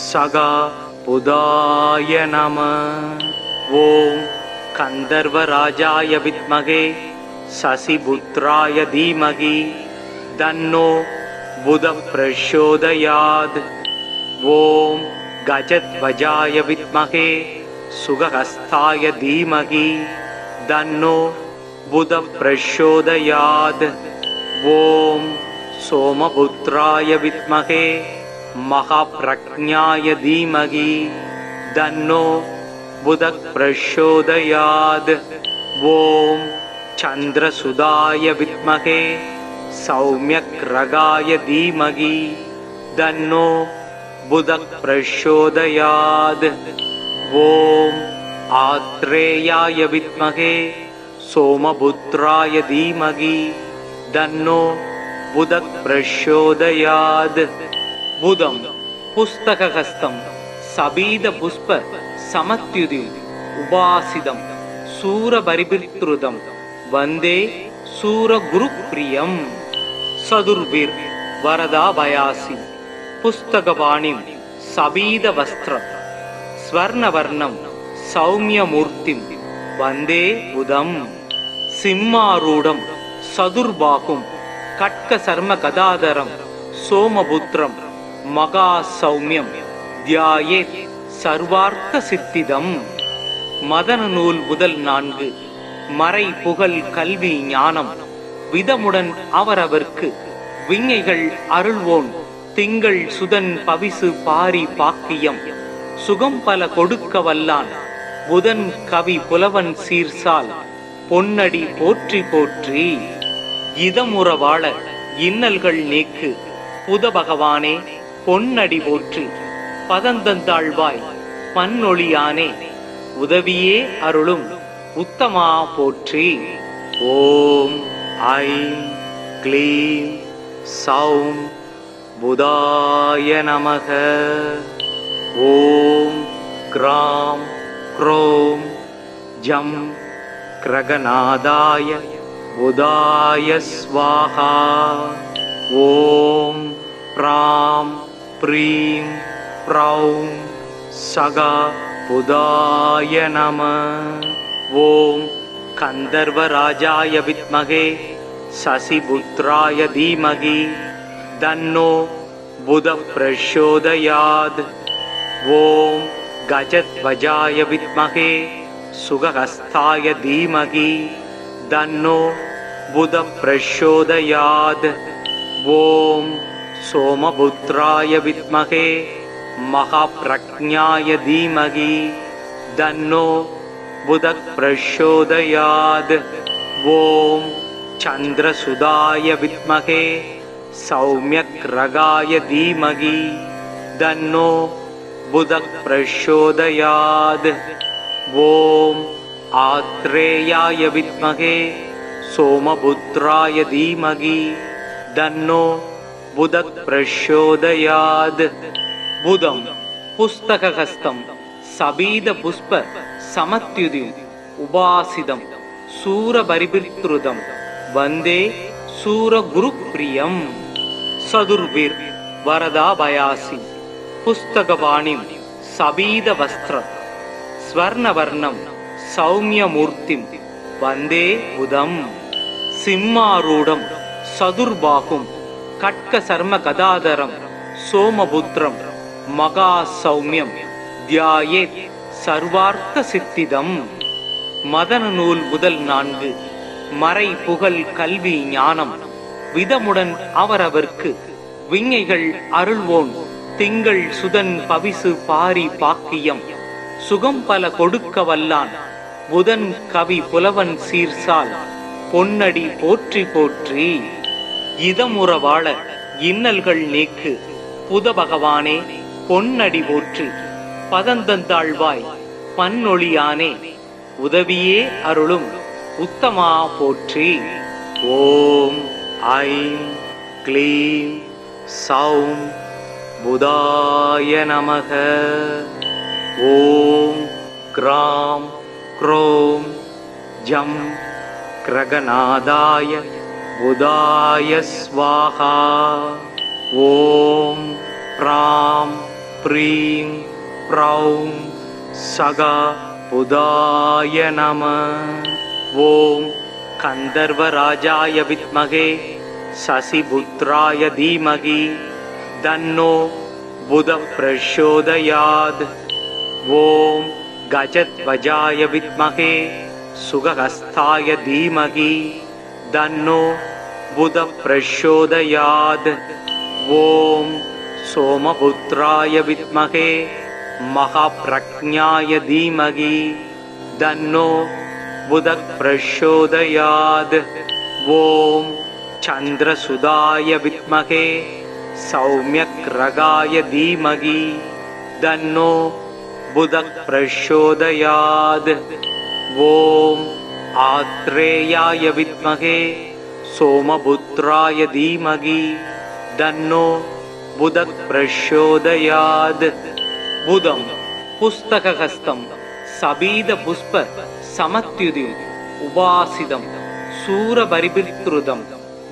[SPEAKER 1] சகா புதாய நம. ஓம் கந்தர்வராஜாய வித்மகே சசிபுத்ராய தீமகி தன்னோ புத பிரச்சோதயாத். ஓம் கஜத்வஜாய வித்மகே சுகஹஸ்தாய தீமகி தன்னோ புத பிரச்சோதயாத். ஓம் சோமபுத்ராய வித்மகே மகாப்ரக்ஞாய தீமகி தன்னோ புத பிரச்சோதயாத். ஓம் சந்திரசுதாய வித்மகே சௌமியக்ரகாய தீமகி தன்னோ புத பிரச்சோதயாத். ஓம் ஆத்ரேயாய வித்மகே சோமபுத்ராய தீமகி தன்னோ புத பிரச்சோதயாத். புதம் புஸ்தகஹஸ்தம் சபீத புஷ்ப சமத்யுதி உபாசிதம் சூரபரிபிருத்ருதம் வந்தே சூரகுருப்ரியம். சதுர்பிர் வரதாபயாசி புஸ்தகபாணிம் சபீத வஸ்திரம் ஸ்வர்ணவர்ணம் சௌமியமூர்த்திம் வந்தே புதம். சிம்மாரூடம் சதுர்பாகும் கட்க சர்ம கதாதரம் சோமபுத்திரம் மகா சௌமியம் தியாயேத் சர்வார்த்த சித்திதம். மதன நூல் முதல் 4 மறை புகழ் கல்வி ஞானம் விதமுடன் அவரவர்க்கு விஞ்ஞைகள் அருள்வோன் திங்கள் சுதன் பவிசு பாரி பாக்கியம். சுகம் பல கொடுக்க வல்லான் புதன் கவி புலவன் சீர்சால் பொன்னடி போற்றி போற்றி. இதமுற வாழ இன்னல்கள் நீக்கு புத பகவானே பொன்னடி போற்றி. பதந்தந்தாழ்வாய் பன்னொழியானே உதவியே அருளும் உத்தமா போற்றி. ஓம் ஐம் க்ளீம் சௌம் புதாய நமக. ஓம் க்ராம் க்ரோம் ஜம் கிரகநாதாய புதாய ஸ்வாஹா. ஓம் ப்ராம் ப்ரீம் ப்ரௌம் சகா புதாய நம. ஓம் கந்தர்வராஜாய வித்மகே சசிபுத்ராய தீமகி தன்னோ புத பிரச்சோதயாத். ஓம் கஜத்வஜாய வித்மகே சுகஹஸ்தாய தீமகி தன்னோ புத பிரச்சோதயாத். ஓம் சோமபுத்ராய வித்மகே மகாப்ரக்ஞாய தீமகி தன்னோ புத பிரச்சோதயாத். ஓம் சந்திரசுதாய வித்மகே சௌமியக்ரகாய தீமகி தன்னோ புத பிரச்சோதயாத். ஓம் ஆத்ரேயாய வித்மகே சோமபுத்ராய தீமகி தன்னோ புத பிரச்சோதயாத். புதம் புஸ்தகஹஸ்தம் சபீத புஷ்ப சமத்யுதி உபாசிதம் சூரபரிபிருத்ருதம் வந்தே சூரகுருப்ரியம். சதுர்பிர் வரதாபயாசி புஸ்தகபாணிம் சபீத வஸ்திரம் ஸ்வர்ணவர்ணம் சௌமியமூர்த்திம் வந்தே புதம். சிம்மாரூடம் சதுர்பாகும் கட்க சர்ம கதாதரம் சோமபுத்திரம் மகா சௌமியம் தியாயேத் சர்வார்த்த சித்திதம். மதன நூல் முதல் 4 மறை புகழ் கல்வி ஞானம் விதமுடன் அவரவர்க்கு விஞ்ஞைகள் அருள்வோன் திங்கள் சுதன் பவிசு பாரி பாக்கியம் சுகம் பல கொடுக்க வல்லான் புதன் கவி புலவன் சீர்சால் பொன்னடி போற்றி போற்றி. இதமுற வாழ இன்னல்கள் நீக்கு புத பகவானே பொன்னடி போற்றி. பதந்தந்தாழ்வாய் பன்னொழியானே உதவியே அருளும் உத்தமா போற்றி. ஓம் ஐம் க்ளீம் சௌம் புதாய நமக. ஓம் க்ராம் க்ரோம் ஜம் கிரகநாதாய புதாய ஸ்வாஹா. ஓம் ப்ராம் ப்ரீம் ப்ரௌம் சகா புதாய நம. ஓம் கந்தர்வராஜாய வித்மகே சசிபுத்ராய தீமகி தன்னோ புத பிரச்சோதயாத். ஓம் கஜத்வஜாய வித்மகே சுகஹஸ்தாய தீமகி தன்னோ புத பிரச்சோதயாத். ஓம் சோமபுத்ராய வித்மகே மகாப்ரக்ஞாய தீமகி தன்னோ புத பிரச்சோதயாத். ஓம் சந்திரசுதாய வித்மகே சௌமியக்ரகாய தீமகி தன்னோ புத பிரச்சோதயாத். ஓம் ஆத்ரேயாய வித்மகே சோமபுத்ராய தீமகி தன்னோ புத பிரச்சோதயாத். புதம் புஸ்தகஹஸ்தம் சபீத புஷ்ப சமத்யுதிம் உபாசிதம் சூரபரிபித்ருதம்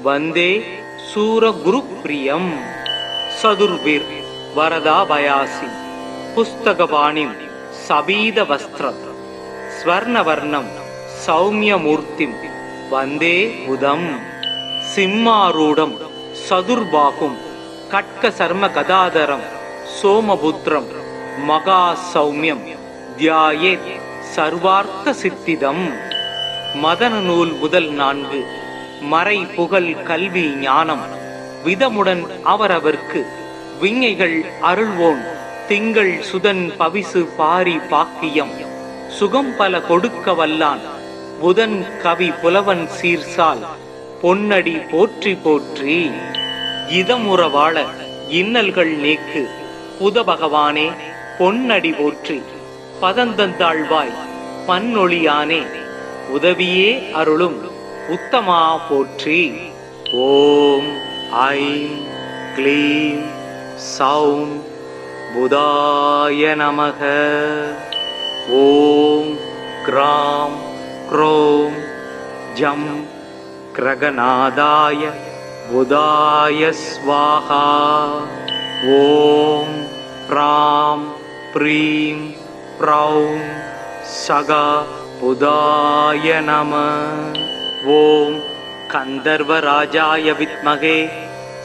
[SPEAKER 1] வந்தே சூரகுருப்ரியம். சதுர்பிர் வரதாபயாசி புஸ்தகபாணிம் சபீத வஸ்திரம் ஸ்வர்ணவர்ணம் சௌமியமூர்த்திம் வந்தே புதம். சிம்மாரூடம் சதுர்பாகும் கட்க சர்ம கதாதரம் சோமபுத்ரம் மகா சௌமியம் தியாயேத் சர்வார்த்த சித்திதம். மதன நூல் முதல் 4 மறை புகழ் கல்வி ஞானம் விதமுடன் அவரவர்க்கு விஞ்ஞைகள் அருள்வோன் திங்கள் சுதன் பவிசு பாரி பாக்கியம் சுகம் பல கொடுக்க வல்லான் புதன் கவி புலவன் சீர்சால் பொன்னடி போற்றி போற்றி. இதமுற வாழ இன்னல்கள் நீக்கு புத பகவானே பொன்னடி போற்றி. பதந்தந்தாழ்வாய் பன்னொழியானே உதவியே அருளும் உத்தமா போற்றி. ஓம் ஐம் க்ளீம் சௌம் புதாய நமக. ஓம் க்ராம் க்ரோம் ஜம் கிரகநாதாய புதாய ஸ்வாஹா. ஓம் ப்ராம் ப்ரீம் ப்ரௌம் சகா புதாய நம. ஓம் கந்தர்வராஜாய வித்மகே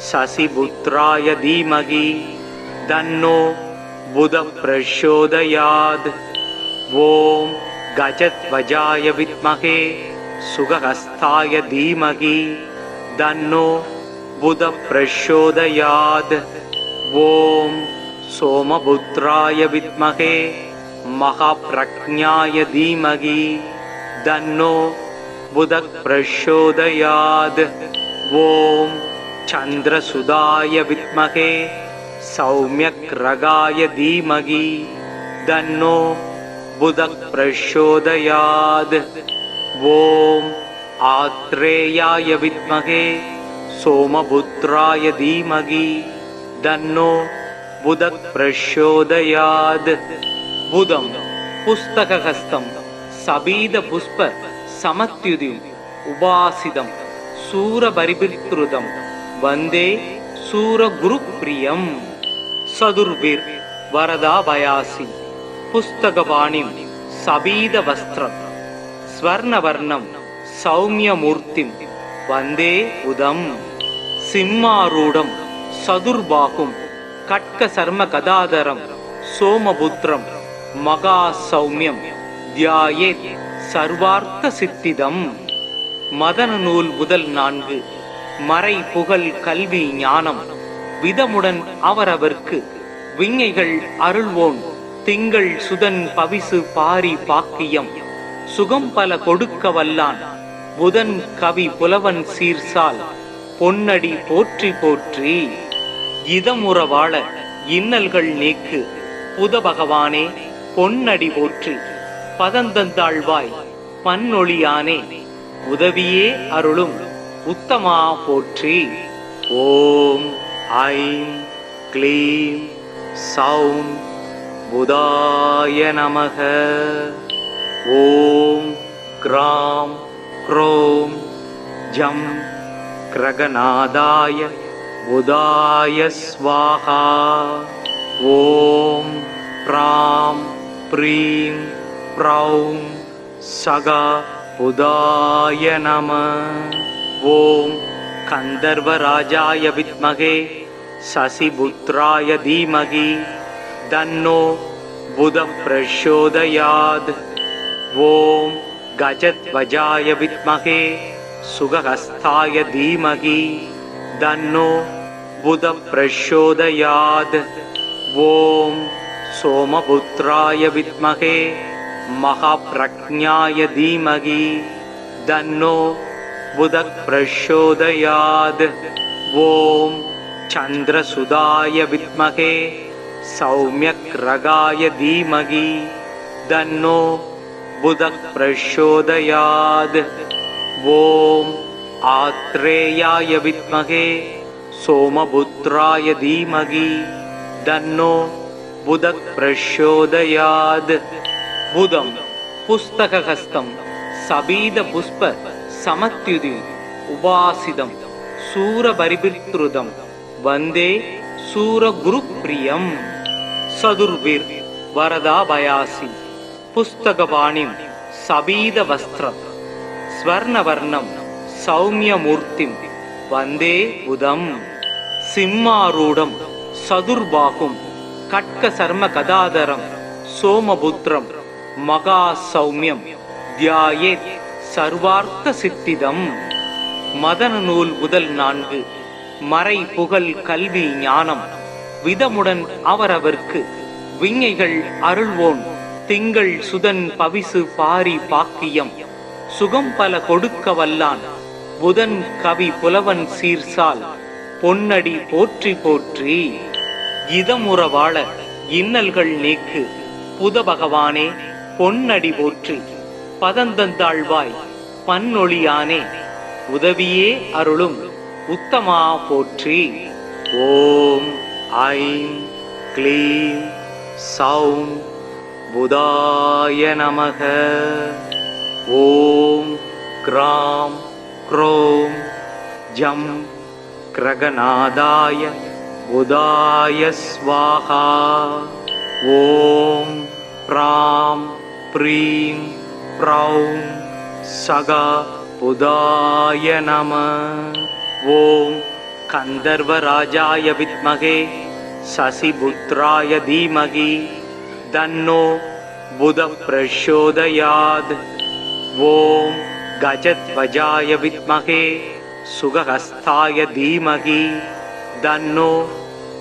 [SPEAKER 1] சசிபுத்ராய தீமகி தன்னோ புத பிரச்சோதயாத். ஓம் கஜத்வஜாய வித்மகே சுகஹஸ்தாய தீமகி தன்னோ புத பிரச்சோதயாத். ஓம் சோமபுத்ராய வித்மகே மகாப்ரக்ஞாய தீமகி தன்னோ புத பிரச்சோதயாத். ஓம் சந்திரசுதாய வித்மகே சௌமியக்ரகாய தீமகி தன்னோ புத பிரச்சோதயாத். ஓம் ஆத்ரேயாய வித்மகே சோமபுத்ராய தீமகி தன்னோ புத பிரச்சோதயாத். புதம் புஸ்தகஹஸ்தம் சபீத புஷ்ப சமத்யுதிம் உபாசிதம் சூரபரிபித்ருதம் வந்தே சூரகுருப்ரியம். சதுர்பிர் வரதாபயாசி புஸ்தகபாணிம் சபீத வஸ்திரம் ஸ்வர்ணவர்ணம் சௌமியமூர்த்திம் வந்தே புதம். சிம்மாரூடம் சதுர்பாகும் கட்க சர்ம கதாதரம் சோமபுத்ரம் மகா சௌமியம் தியாயேத் சர்வார்த்த சித்திதம். மதன நூல் முதல் 4 மறை புகழ் கல்வி ஞானம் விதமுடன் அவரவர்க்கு விஞ்ஞைகள் அருள்வோன் திங்கள் சுதன் பவிசு பாரி பாக்கியம் சுகம் பல கொடுக்க வல்லான் புதன் கவி புலவன் சீர்சால் பொன்னடி போற்றி போற்றி. இதமுற வாழ இன்னல்கள் நீக்கு புத பகவானே பொன்னடி போற்றி. பதந்தந்தாழ்வாய் பன்னொழியானே உதவியே அருளும் உத்தமா போற்றி. ஓம் ஐம் க்ளீம் சௌம் புதாய நமக. ஓம் க்ராம் க்ரோம் ஜம் கிரகநாதாய புதாய ஸ்வாஹா. ஓம் ப்ராம் ப்ரீம் ப்ரௌம் சகா புதாய நம. ஓம் கந்தர்வராஜாய வித்மகே சசிபுத்ராய தீமகி தன்னோ புத பிரச்சோதயாத். ஓம் கஜத்வஜாய வித்மகே சுகஹஸ்தாய தீமகி தன்னோ புத பிரச்சோதயாத். ஓம் சோமபுத்ராய வித்மகே மகாப்ரக்ஞாய தீமகி தன்னோ புத பிரச்சோதயாத். ஓம் சந்திரசுதாய வித்மகே சௌமியக்ரகாய தீமகி தன்னோ புத பிரச்சோதயாத். ஓம் ஆத்ரேயாய வித்மகே சோமபுத்ராய தீமகி தன்னோ புத பிரச்சோதயாத். புதம் புஸ்தகஹஸ்தம் சபீத புஷ்ப சமத்யுதி உபாசிதம் சூரபரிபித்ருதம் வந்தே சூரகுருப்ரியம். சதுர்விர் வரதாபயாசி புஸ்தகபாணிம் சபீத வஸ்திரம் ஸ்வர்ணவர்ணம் சௌமியமூர்த்திம் வந்தே புதம். சிம்மாரூடம் சதுர்பாகும் கட்க சர்ம கதாதரம் சோமபுத்ரம் மகா சௌமியம் தியாயேத் சர்வார்த்த சித்திதம். மதன நூல் முதல் 4 மறை புகழ் கல்வி ஞானம் விதமுடன் அவரவர்க்கு விஞ்ஞைகள் அருள்வோன் திங்கள் சுதன் பவிசு பாரி பாக்கியம் சுகம் பல கொடுக்க வல்லான் புதன் கவி புலவன் சீர்சால் பொன்னடி போற்றி போற்றி. இதமுற வாழ இன்னல்கள் நீக்கு புத பகவானே பொன்னடி போற்றி. பதந்தந்தாழ்வாய் பன்னொழியானே உதவியே அருளும் உத்தமா போற்றி. ஓம் ஐம் க்ளீம் சௌம் புதாய நமக. ஓம் க்ராம் க்ரோம் ஜம் கிரகநாதாய புதாய ஸ்வாஹா. ஓம் ப்ராம் ப்ரீம் ப்ரௌம் சகா புதாய நம. ஓம் கந்தர்வராஜாய வித்மகே சசிபுத்ராய தீமகி தன்னோ புத பிரச்சோதயாத். ஓம் கஜத்வஜாய வித்மகே சுகஹஸ்தாய தீமகி தன்னோ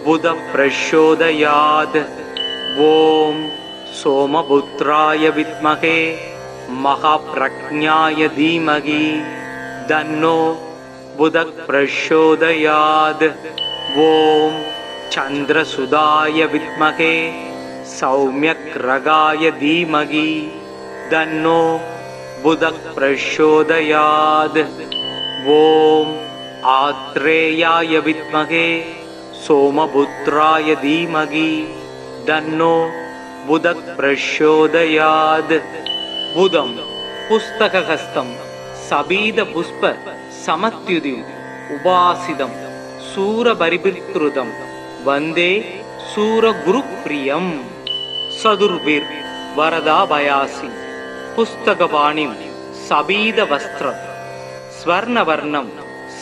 [SPEAKER 1] புத பிரச்சோதயாத். ஓம் சோமபுத்ராய வித்மகே மகாப்ரக்ஞாய தீமகி தன்னோ புத பிரச்சோதயாத். ஓம் சந்திரசுதாய வித்மகே சௌமியக்ரகாய தீமகி தன்னோ புத பிரச்சோதயாத். ஓம் ஆத்ரேயாய வித்மகே சோமபுத்ராய தீமகி தன்னோ புத பிரச்சோதயாத். புதம் புஸ்தகஹஸ்தம் சபீத புஷ்ப சமத்யுதி உபாசிதம் சூரபரிபித்ருதம் வந்தே சூரகுருப்ரியம். சதுர்விர் வரதாபயாசி புஸ்தகபாணிம் சபீத வஸ்திரம் ஸ்வர்ணவர்ணம்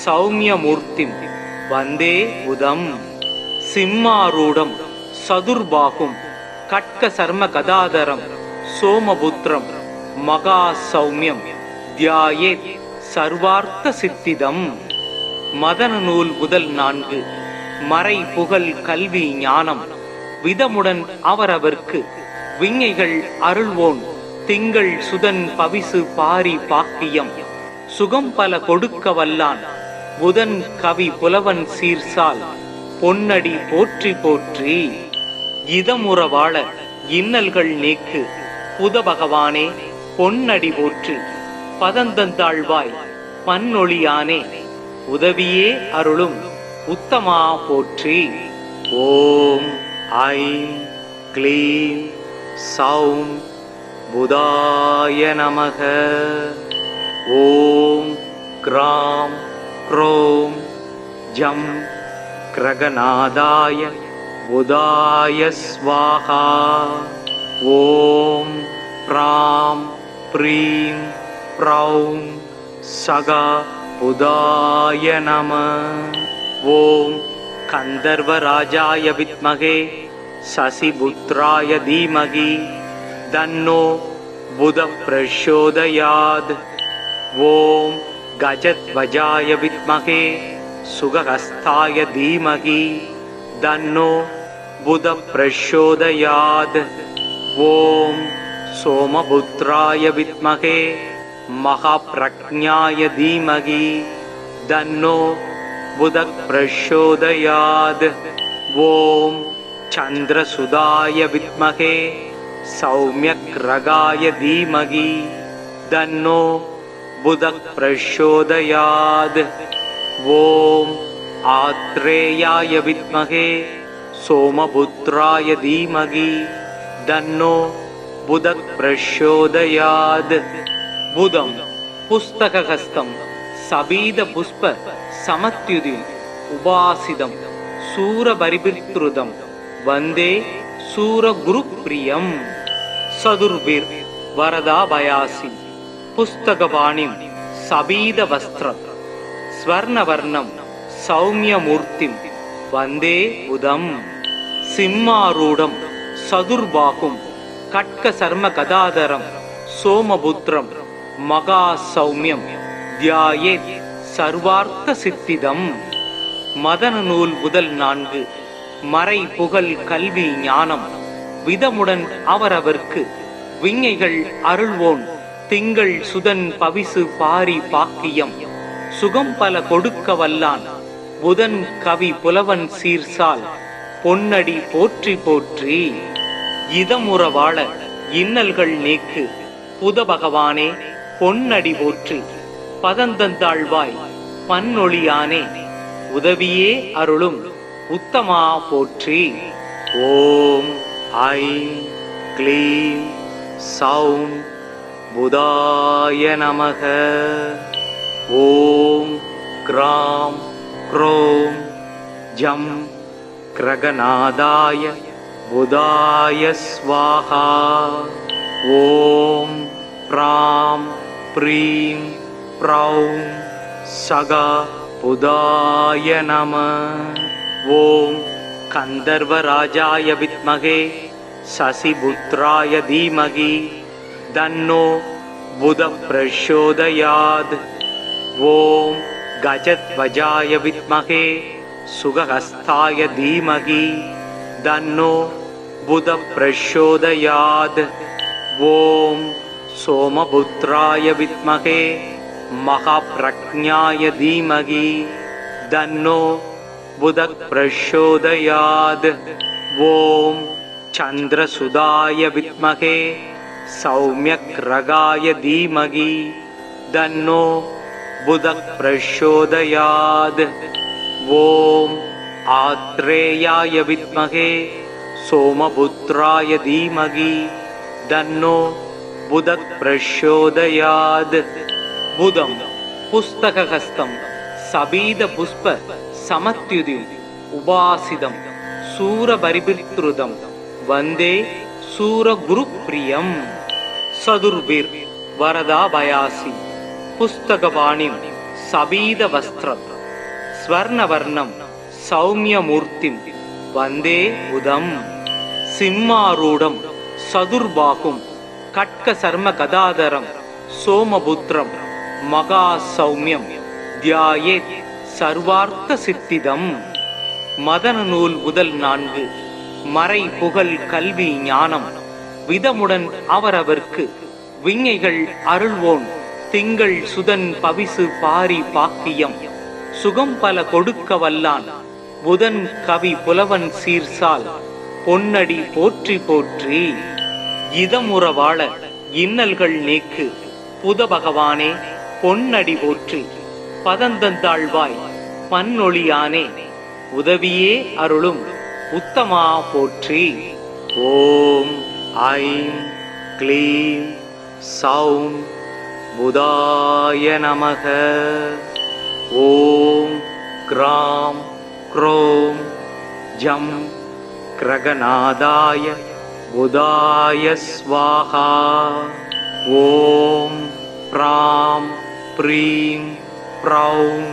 [SPEAKER 1] சௌமியமூர்த்திம் வந்தே புதம். சிம்மாரூடம் சதுர்பாகும் கட்க சர்ம கதாதரம் சோமபுத்ரம் மகா சௌமியம் தியாயேத் சர்வார்த்த சித்திதம். மதன நூல் முதல் 4 மறை புகழ் கல்வி ஞானம் விதமுடன் அவரவர்க்கு விஞ்ஞைகள் அருள்வோன் திங்கள் சுதன் பவிசு பாரி பாக்கியம் சுகம் பல கொடுக்க வல்லான் புதன் கவி புலவன் சீர்சால் பொன்னடி போற்றி போற்றி. இதமுற வாழ இன்னல்கள் நீக்கு புத பகவானே பொன்னடி போற்றி. பதந்தந்தாழ்வாய் பன்னொழியானே உதவியே அருளும் உத்தமா போற்றி. ஓம் ஐம் க்ளீம் சௌம் புதாய நமக. ஓம் க்ராம் க்ரோம் ஜம் கிரகநாதாய புதாய ஸ்வாஹா. ஓம் ப்ராம் ப்ரீம் ப்ரௌம் சகா புதாய நம. ஓம் கந்தர்வராஜாய வித்மகே சசிபுத்ராய தீமகி தன்னோ புத பிரச்சோதயாத். ஓம் கஜத்வஜாய வித்மகே சுகஹஸ்தாய தீமகி தன்னோ புத பிரச்சோதயாத். ஓம் சோமபுத்ராய வித்மகே மகாப்ரக்ஞாய தீமகி தன்னோ புத பிரச்சோதயாத். ஓம் சந்திரசுதாய வித்மகே சௌமியக்ரகாய தீமகி தன்னோ புத பிரச்சோதயாத். ஓம் ஆத்ரேயாய வித்மகே சோமபுத்ராய தீமகி தன்னோ புத பிரச்சோதயாத். புதம் புஸ்தகஹஸ்தம் சபீத புஷ்ப சமத்யுதிம் உபாசிதம் சூரபரிபிருத்ருதம் வந்தே சூரகுருப்ரியம். சதுர்பிர் வரதாபயாசி புஸ்தகபாணிம் சபீத வஸ்திரம் ஸ்வர்ணவர்ணம் சௌமியமூர்த்திம் வந்தே புதம். சிம்மாரூடம் சதுர்பாகும் கட்க சர்ம கதாதரம் சோமபுத்ரம் மகா சௌமியம் தியாயேத் சர்வார்த்த சித்திதம். மதன நூல் முதல் 4 மறை புகழ் கல்வி ஞானம் விதமுடன் அவரவர்க்கு விஞ்ஞைகள் அருள்வோன் திங்கள் சுதன் பவிசு பாரி பாக்கியம் சுகம் பல கொடுக்க வல்லான் புதன் கவி புலவன் சீர்சால் பொன்னடி போற்றி போற்றி. இதமுற வாழ இன்னல்கள் நீக்கு புத பகவானே பொன்னடி போற்றி. பதந்தந்தாழ்வாய் பன்னொழியானே உதவியே அருளும் உத்தமா போற்றி. ஓம் ஐம் க்ளீம் சௌம் புதாய நமக. ஓம் க்ராம் க்ரோம் ஜம் கிரகநாதாய புதாய ஸ்வாஹா. ஓம் ப்ராம் ப்ரீம் ப்ரௌம் சகா புதாய நம. ஓம் கந்தர்வராஜாய வித்மகே சசிபுத்ராய தீமகி தன்னோ புத பிரச்சோதயாத். ஓம் கஜத்வஜாய வித்மகே சுகஹஸ்தாய தீமகி தன்னோ புத பிரச்சோதயாத். ஓம் சோமபுத்ராய வித்மகே மகாப்ரக்ஞாய தீமகி தன்னோ புத பிரச்சோதயாத். ஓம் சந்திரசுதாய வித்மகே சௌமியக்ரகாய தீமகி தன்னோ புத பிரச்சோதயாத். ஓம் ஆத்ரேயாய வித்மகே சோமபுத்ராய தீமகி தன்னோ புத பிரச்சோதயாத். புதம் புஸ்தகஹஸ்தம் சபீத புஷ்ப சமத்யுதிம் உபாசிதம் சூரபரிபிருத்ருதம் வந்தே சூரகுருப்ரியம். சதுர்பிர் வரதாபயாசி புஸ்தகபாணிம் சபீத வஸ்திரம் ஸ்வர்ணவர்ணம் சௌமியமூர்த்திம் வந்தே புதம். சிம்மாரூடம் சதுர்பாகும் கட்க சர்ம கதாதரம் சோமபுத்ரம் மகா சௌமியம் தியாயேத் சர்வார்த்த சித்திதம். மதன நூல் முதல் 4 மறை புகழ் கல்வி ஞானம் விதமுடன் அவரவர்க்கு விஞ்ஞைகள் அருள்வோன் திங்கள் சுதன் பவிசு பாரி பாக்கியம் சுகம் பல கொடுக்க வல்லான் புதன் கவி புலவன் சீர்சால் பொன்னடி போற்றி போற்றி. இதமுற வாழ இன்னல்கள் நீக்கு புத பகவானே பொன்னடி போற்றி. பதந்தந்தாழ்வாய் பன்னொழியானே உதவியே அருளும் உத்தமா போற்றி. ஓம் ஐம் க்ளீம் சௌம் புதாய நமக. ஓம் க்ராம் க்ரோம் ஜம் கிரகநாதாய புதாய ஸ்வாஹா. ஓம் ப்ராம் ப்ரீம் ப்ரௌம்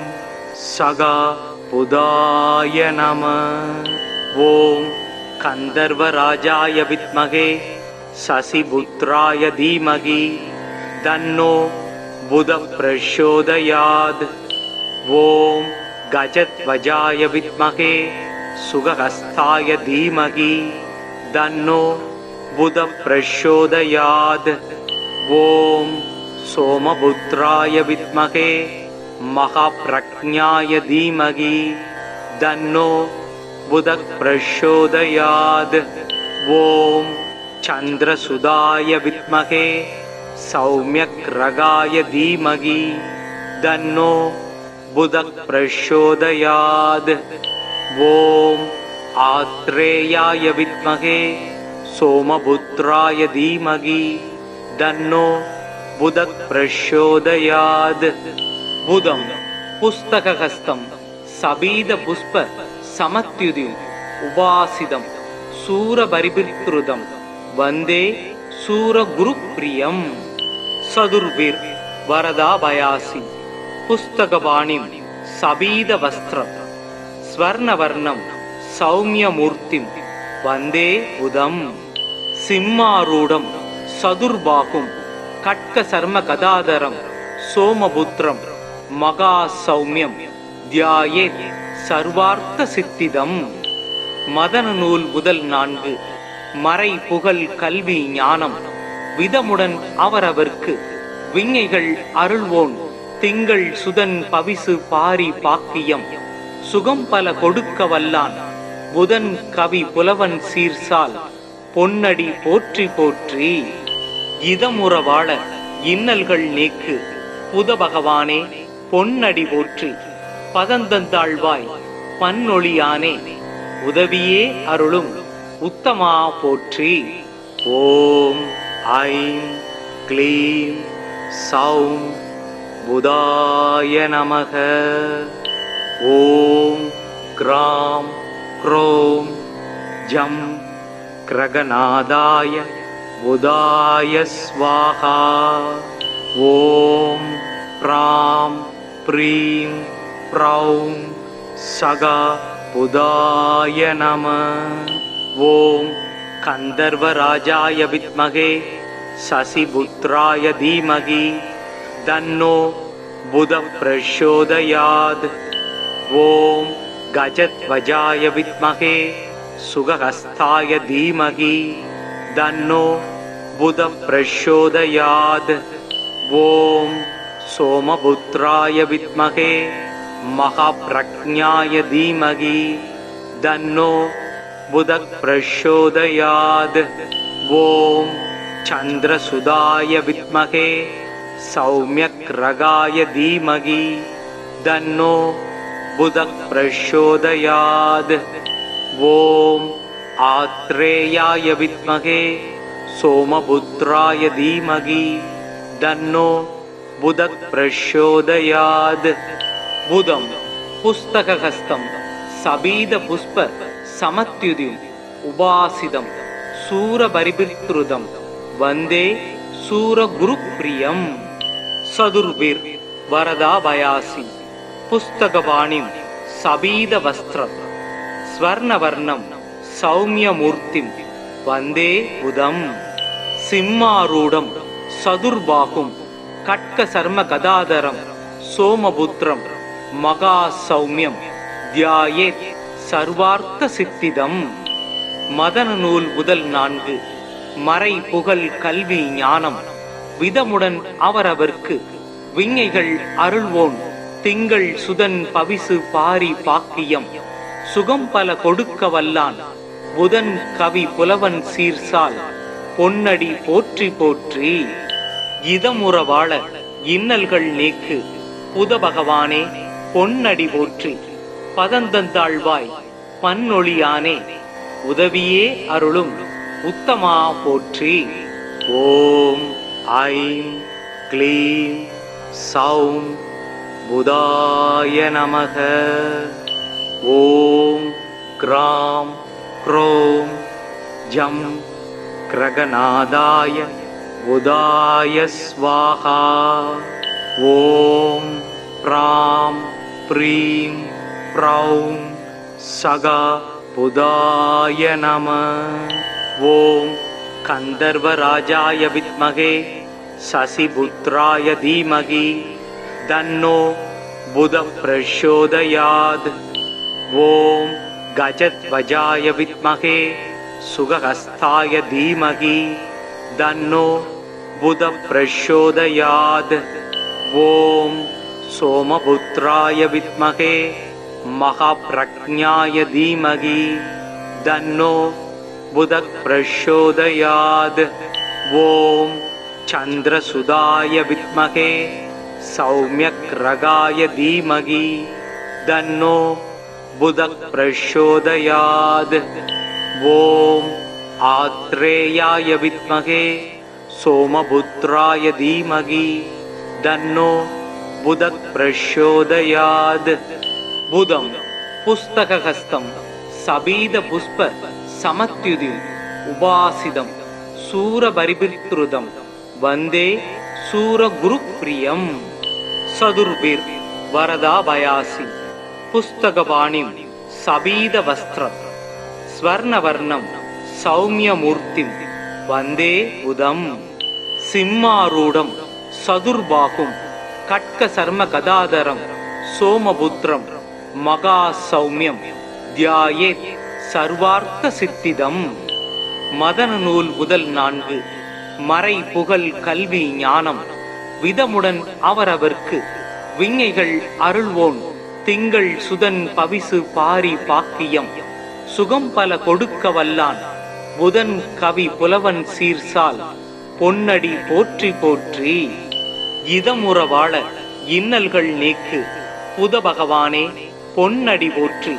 [SPEAKER 1] சகா புதாய நம. ஓம் கந்தர்வராஜாய வித்மகே சசிபுத்ராய தீமகி தன்னோ புத பிரச்சோதயாத். ஓம் கஜத்வஜாய வித்மகே சுகஹஸ்தாய தீமகி தன்னோ புத பிரச்சோதயாத். ஓம் சோமபுத்ராய வித்மகே மகாப்ரக்ஞாய தீமகி தன்னோ புத பிரச்சோதயாத். ஓம் சந்திரசுதாய வித்மகே சௌமியக்ரகாய தீமகி தன்னோ புத பிரச்சோதயாத். ஓம் ஆத்ரேயாய வித்மகே சோமபுத்ராய தீமகி தன்னோ புத பிரச்சோதயாத். புதம் புஸ்தகஹஸ்தம் சபீத புஷ்ப சமத்யுதிம் உபாசிதம் சூரபரிபிருதம் வந்தே சூரகுருப்ரியம். சதுர்பிர் வரதாபயாசி புஸ்தகபாணிம் சபீத வஸ்திரம் ஸ்வர்ணவர்ணம் சௌமியமூர்த்திம் வந்தே புதம். சிம்மாரூடம் சதுர்பாகும் கட்க சர்ம கதாதரம் சோமபுத்திரம் மகா சௌமியம் தியாயே சர்வார்த்த சித்திதம். மதன நூல் முதல் 4 மறை புகழ் கல்வி ஞானம் விதமுடன் அவரவர்க்கு விஞ்ஞைகள் அருள்வோன் திங்கள் சுதன் பவிசு பாரி பாக்கியம் சுகம் பல கொடுக்க வல்லான் புதன் கவி புலவன் சீர்சால் பொன்னடி போற்றி போற்றி. இதமுற வாழ இன்னல்கள் நீக்கு புத பகவானே பொன்னடி போற்றி. பதந்தந்தாழ்வாய் பன்னொழியானே உதவியே அருளும் உத்தமா போற்றி. ஓம் ஐம் க்ளீம் சௌம் புதாய நமக. ஓம் க்ராம் க்ரோம் ஜம் கிரகநாதாய புதாய ஸ்வாஹா. ஓம் ப்ராம் ப்ரீம் ப்ரௌம் சகா புதாய நம. ஓம் கந்தர்வராஜாய வித்மகே சசிபுத்ராய தீமகி தன்னோ புத பிரச்சோதயாத். ஓம் கஜத்வஜாய வித்மகே சுகஹஸ்தாய தீமகி தன்னோ புத பிரச்சோதயாத். ஓம் சோமபுத்ராய வித்மகே மகாப்ரக்ஞாய தீமகி தன்னோ புத பிரச்சோதயாத். ஓம் சந்திரசுதாய வித்மகே சௌமியக்ரகாய தீமகி தன்னோ புத பிரச்சோதயாத். ஓம் ஆத்ரேயாய வித்மகே சோமபுத்ராய தீமகி தன்னோ புத பிரச்சோதயாத். புதம் புஸ்தகஹஸ்தம் சபீத புஷ்ப சமத்யுதிம் உபாசிதம் சூரபரிபிருதம் வந்தே சூரகுருப்ரியம். சதுர்பிர் வரதாபயாசி புஸ்தகபாணிம் சபீத வஸ்திரம் ஸ்வர்ணவர்ணம் சௌமியமூர்த்திம் வந்தே புதம். சிம்மாரூடம் சதுர்பாகும் கட்க சர்ம கதாதரம் சோமபுத்திரம் மகா சௌமியம் தியாயே சர்வார்த்த சித்திதம். மதன நூல் முதல் 4 மறை புகழ் கல்வி ஞானம் விதமுடன் அவரவர்க்கு விஞ்ஞைகள் அருள்வோன் திங்கள் சுதன் பவிசு பாரி பாக்கியம் சுகம் பல கொடுக்க வல்லான் புதன் கவி புலவன் சீர்சால் பொன்னடி போற்றி போற்றி. இதமுற வாழ இன்னல்கள் நீக்கு புத பகவானே பொன்னடி போற்றி. பதந்தந்தாழ்வாய் பன்னொழியானே உதவியே அருளும் உத்தமா போற்றி. ஓம் ஐம் க்ளீம் சௌம் புதாய நமக. ஓம் க்ராம் க்ரோம் ஜம் கிரகநாதாய புதாய ஸ்வாஹா. ஓம் ப்ராம் ப்ரீம் ப்ரௌம் சகா புதாய நம. ஓம் கந்தர்வராஜாய வித்மகே சசிபுத்ராய தீமகி தன்னோ புத பிரச்சோதயாத். ஓம் கஜத்வஜாய வித்மகே சுகஹஸ்தாய தீமகி தன்னோ புத பிரச்சோதயாத். ஓம் சோமபுத்ராய வித்மகே மகாப்ரக்ஞாய தீமகி தன்னோ புத பிரச்சோதயாத். ஓம் சந்திரசுதாய வித்மகே சௌமியக்ரகாய தீமகி தன்னோ புத பிரச்சோதயாத். ஓம் ஆத்ரேயாய வித்மகே சோமபுத்ராய தீமகி தன்னோ புத பிரச்சோதயாத். புதம் புஸ்தகஹஸ்தம் சபீத புஷ்ப சமத்யுதி உபாசிதம் சூரபரிபிருத்ருதம் வந்தே சூரகுருப்ரியம். சதுர்பிர் வரதாபயாசி புஸ்தகபாணிம் சபீத வஸ்திரம் ஸ்வர்ணவர்ணம் சௌமியமூர்த்திம் வந்தே புதம். சிம்மாரூடம் சதுர்பாகும் கட்க சர்ம கதாதரம் சோமபுத்ரம் மகா சௌமியம் தியாயேத் சர்வார்த்த சித்திதம். மதன நூல் முதல் 4 மறை புகழ் கல்வி ஞானம் விதமுடன் அவரவர்க்கு விஞ்ஞைகள் அருள்வோன் திங்கள் சுதன் பவிசு பாரி பாக்கியம் சுகம் பல கொடுக்க வல்லான் புதன் கவி புலவன் சீர்சால் பொன்னடி போற்றி போற்றி. இதமுற வாழ இன்னல்கள் நீக்கு புத பகவானே பொன்னடி போற்றி.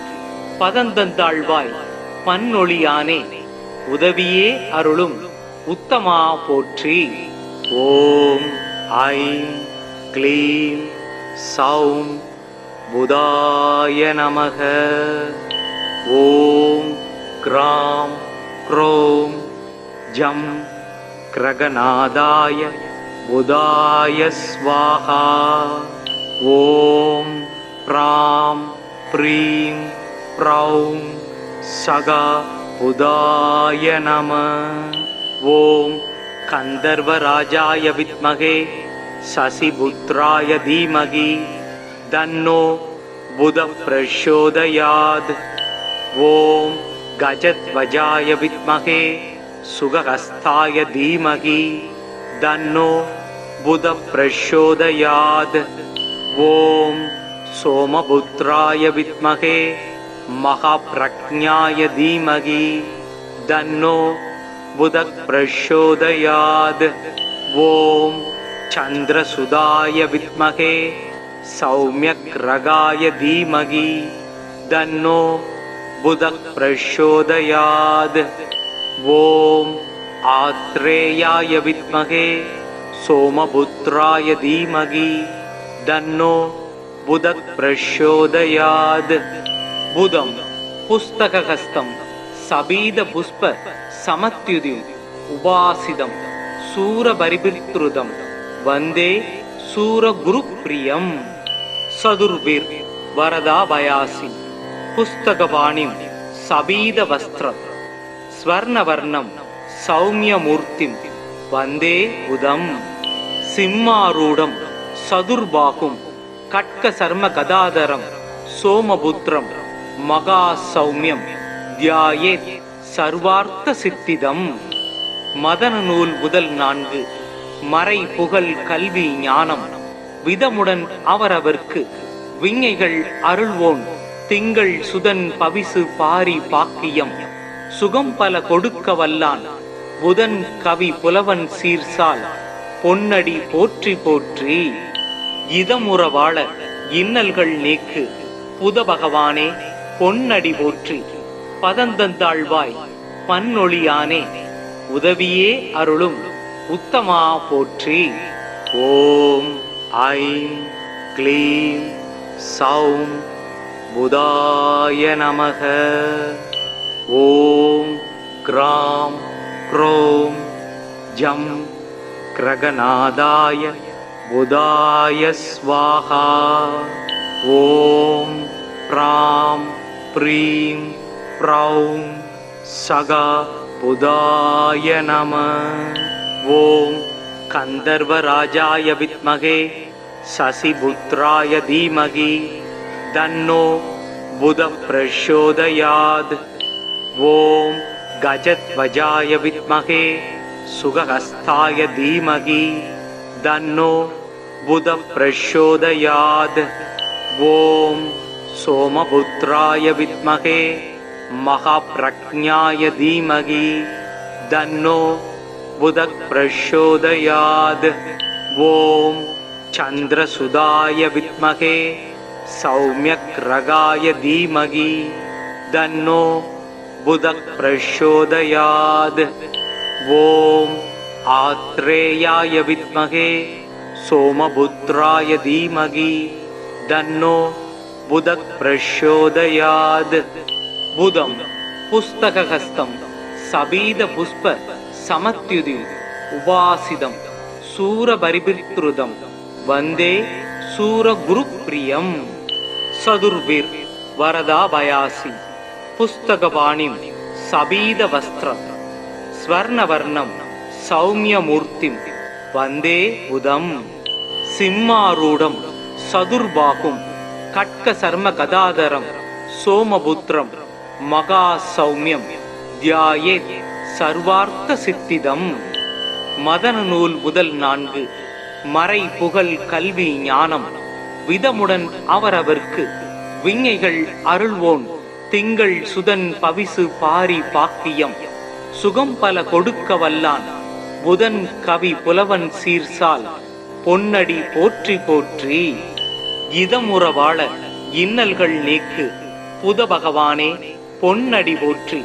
[SPEAKER 1] பதந்தந்தாழ்வாய் பன்னொழியானே உதவியே அருளும் உத்தமா போற்றி. ஓம் ஐம் க்ளீம் சௌம் புதாய நமக. ஓம் க்ராம் க்ரோம் ஜம் கிரகநாதாய புதாய ஸ்வாஹா. ஓம் ப்ராம் ப்ரீம் ப்ரௌம் சகா புதாய நம. ஓம் கந்தர்வராஜாய வித்மகே சசிபுத்ராய தீமகி தன்னோ புத பிரச்சோதயாத். ஓம் கஜத்வஜாய வித்மகே சுகஹஸ்தாய தீமகி தன்னோ புத பிரச்சோதயாத். ஓம் சோமபுத்ராய வித்மகே மகாப்ரக்ஞாய தீமகி தன்னோ புத பிரச்சோதயாத். ஓம் சந்திரசுதாய வித்மகே சௌமியக்ரகாய தீமகி தன்னோ புத பிரச்சோதயாத். ஓம் ஆத்ரேயாய வித்மகே சோமபுத்ராய தீமகி தன்னோ புத பிரச்சோதயாத். புதம் புஸ்தகஹஸ்தம் சபீத புஷ்ப சமத்யுதி உபாசிதம் சூரபரிபிருத்ருதம் வந்தே சூரகுருப்ரியம். சதுர்பிர் வரதாபயாசி புஸ்தகபாணிம் சபீத வஸ்திரம் ஸ்வர்ணவர்ணம் சௌமியமூர்த்திம் வந்தே புதம். சிம்மாரூடம் சதுர்பாகும் கட்க சர்ம கதாதரம் சோமபுத்ரம் மகா சௌமியம் தியாயேத் சர்வார்த்த சித்திதம். மதன நூல் முதல் 4. மறை புகழ் கல்வி ஞானம் விதமுடன் அவரவர்க்கு விஞ்ஞைகள் அருள்வோன் திங்கள் சுதன் பவிசு பாரி பாக்கியம் சுகம் பல கொடுக்க வல்லான் புதன் கவி புலவன் சீர்சால் பொன்னடி போற்றி போற்றி. இதமுற வாழ இன்னல்கள் நீக்கு புத பகவானே பொன்னடி போற்றி. பதந்தந்தாழ்வாய் பன்னொழியானே உதவியே அருளும் உத்தமா போற்றி. ஓம் ஐம் க்ளீம் சௌம் புதாய நமக. ஓம் க்ராம் க்ரோம் ஜம் கிரகநாதாய புதாய ஸ்வாஹா. ஓம் ப்ராம் ப்ரீம் ப்ரௌம் சகா புதாய நம. ஓம் கந்தர்வராஜாய வித்மகே சசிபுத்ராய தீமகி தன்னோ புத பிரச்சோதயாத். ஓம் கஜத்வஜாய வித்மகே சுகஹஸ்தாய தீமகி தன்னோ புத பிரச்சோதயாத். ஓம் சோமபுத்ராய வித்மகே மகாப்ரக்ஞாய தீமகி தன்னோ புத பிரச்சோதயாத். ஓம் சந்திரசுதாய வித்மகே சௌமியக்ரகாய தீமகி தன்னோ புத பிரச்சோதயாத். ஓம் ஆத்ரேயாய வித்மகே சோமபுத்ராய தீமகி தன்னோ புத பிரச்சோதயாத். புதம் புஸ்தகஹஸ்தம் சபீத புஷ்ப சமத்யுதி உபாசிதம் சூரபரிபிருதம் வந்தே சூரகுருப்ரியம். சதுர்பிர் வரதாபயாசி புஸ்தகபாணிம் சபீத வஸ்திரம் ஸ்வர்ணவர்ணம் சௌமியமூர்த்திம் வந்தே புதம். சிம்மாரூடம் சதுர்பாகும் கட்க சர்ம கதாதரம் சோமபுத்திரம் மகா சௌமியம் தியாயே சர்வார்த்த சித்திதம். மதன நூல் முதல் 4. மறை புகழ் கல்வி ஞானம் விதமுடன் அவரவர்க்கு விஞ்ஞைகள் அருள்வோன் திங்கள் சுதன் பவிசு பாரி பாக்கியம் சுகம் பல கொடுக்க வல்லான் புதன் கவி புலவன் சீர்சால் பொன்னடி போற்றி போற்றி. இதமுற வாழ இன்னல்கள் நீக்கு புத பகவானே பொன்னடி போற்றி.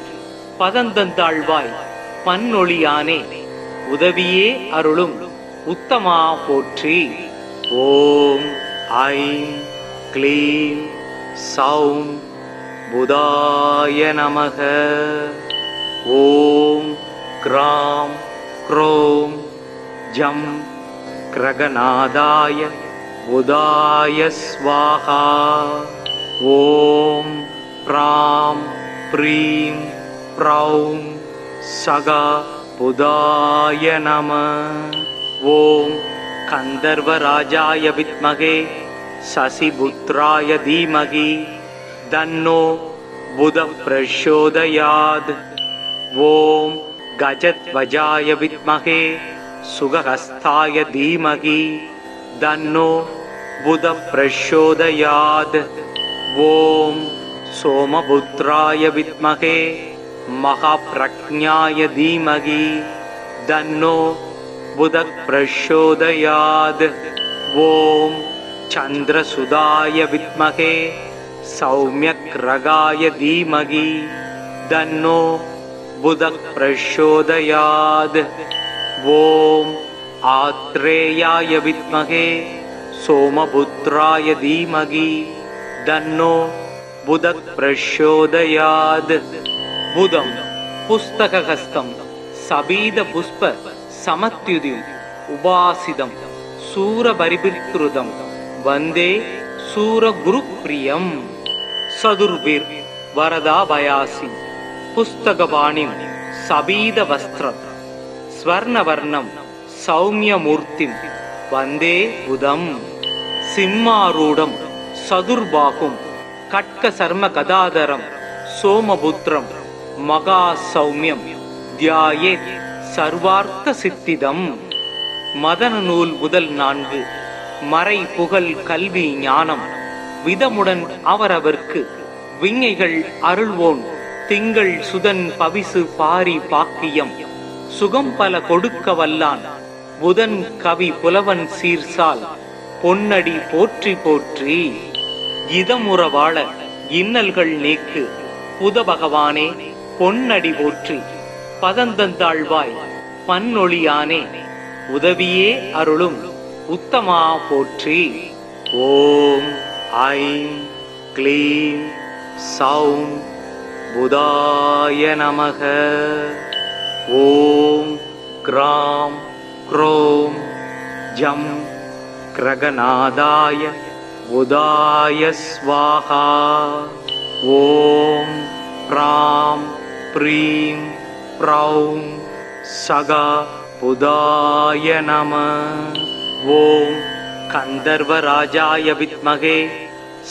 [SPEAKER 1] பதந்தந்தாழ்வாய் பன்னொழியானே உதவியே அருளும் உத்தமா போற்றி. ஓம் ஐம் க்ளீம் சௌம் புதாய நமக. ஓம் க்ராம் க்ரோம் ஜம் கிரகநாதாய புதாய ஸ்வாஹா. ஓம் ப்ராம் ப்ரீம் ப்ரௌம் சகா புதாய நம. ஓம் கந்தர்வராஜாய வித்மகே சசிபுத்ராய தீமகி தன்னோ புத பிரச்சோதயாத். ஓம் கஜத்வஜாய வித்மகே சுகஹஸ்தாய தீமகி தன்னோ புத பிரச்சோதயாத். ஓம் சோமபுத்ராய வித்மகே மகாப்ரக்ஞாய தீமகி தன்னோ புத பிரச்சோதயாத். ஓம் சந்திரசுதாய வித்மகே சௌமியக்ரகாய தீமகி தன்னோ புத பிரச்சோதயாத். ஓம் ஆத்ரேயாய வித்மகே சோமபுத்ராய தீமகி தன்னோ புத பிரச்சோதயாத். புதம் புஸ்தகஹஸ்தம் சபீத புஷ்ப சமத்யுதி உபாசிதம் சூரபரிபிருதம் வந்தே சூரகுருப்ரியம். சதுர்பிர் வரதாபயாசி புஸ்தகபாணிம் சபீத வஸ்திரம் ஸ்வர்ணவர்ணம் சௌமியமூர்த்திம் வந்தே புதம். சிம்மாரூடம் சதுர்பாகும் கட்க சர்ம கதாதரம் சோமபுத்திரம் மகா சௌமியம் தியாயேத் சர்வார்த்த சித்திதம். மதன நூல் முதல் 4. மறை புகழ் கல்வி ஞானம் விதமுடன் அவரவர்க்கு விஞ்ஞைகள் அருள்வோன் திங்கள் சுதன் பவிசு பாரி பாக்கியம். சுகம் பல கொடுக்க வல்லான் புதன் கவி புலவன் சீர்சால் பொன்னடி போற்றி போற்றி. இதமுற வாழ இன்னல்கள் நீக்கு புத பகவானே பொன்னடி போற்றி. பதந்தந்தாழ்வாய் பன்னொழியானே உதவியே அருளும் உத்தமா போற்றி. ஓம் ஐம் க்ளீம் சௌம் புதாய நமக. ஓம் க்ராம் க்ரோம் ஜம் கிரகநாதாய புதாய ஸ்வாஹா. ஓம் ப்ராம் ப்ரீம் ப்ரௌம் சகா புதாய நம. ஓம் கந்தர்வராஜாய வித்மகே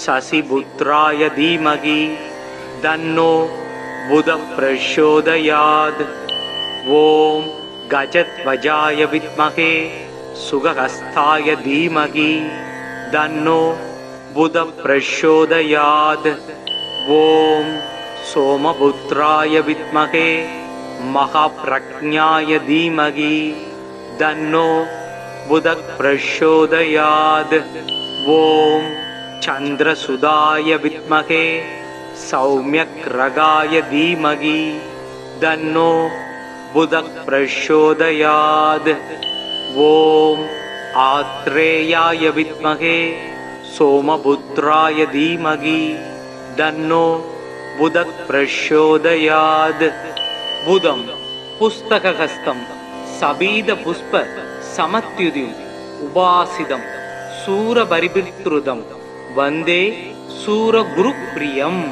[SPEAKER 1] சசிபுத்ராய தீமகி தன்னோ புத பிரச்சோதயாத். ஓம் கஜத்வஜாய வித்மகே சுகஹஸ்தாய தீமகி தன்னோ புத பிரச்சோதயாத். ஓம் சோமபுத்ராய வித்மகே மகாப்ரக்ஞாய தீமகி தன்னோ புத பிரச்சோதயாத். ஓம் சந்திரசுதாய வித்மகே சௌமியக்ரகாய தீமகி தன்னோ புத பிரச்சோதயாத். ஓம் ஆத்ரேயாய வித்மகே சோமபுத்ராய தீமகி தன்னோ புத பிரச்சோதயாத். புதம் புஸ்தகஹஸ்தம் சபீத புஷ்ப சமத்யுதிம் உபாசிதம் சூரபரிபித்ருதம் வந்தே சூரகுருப்ரியம்.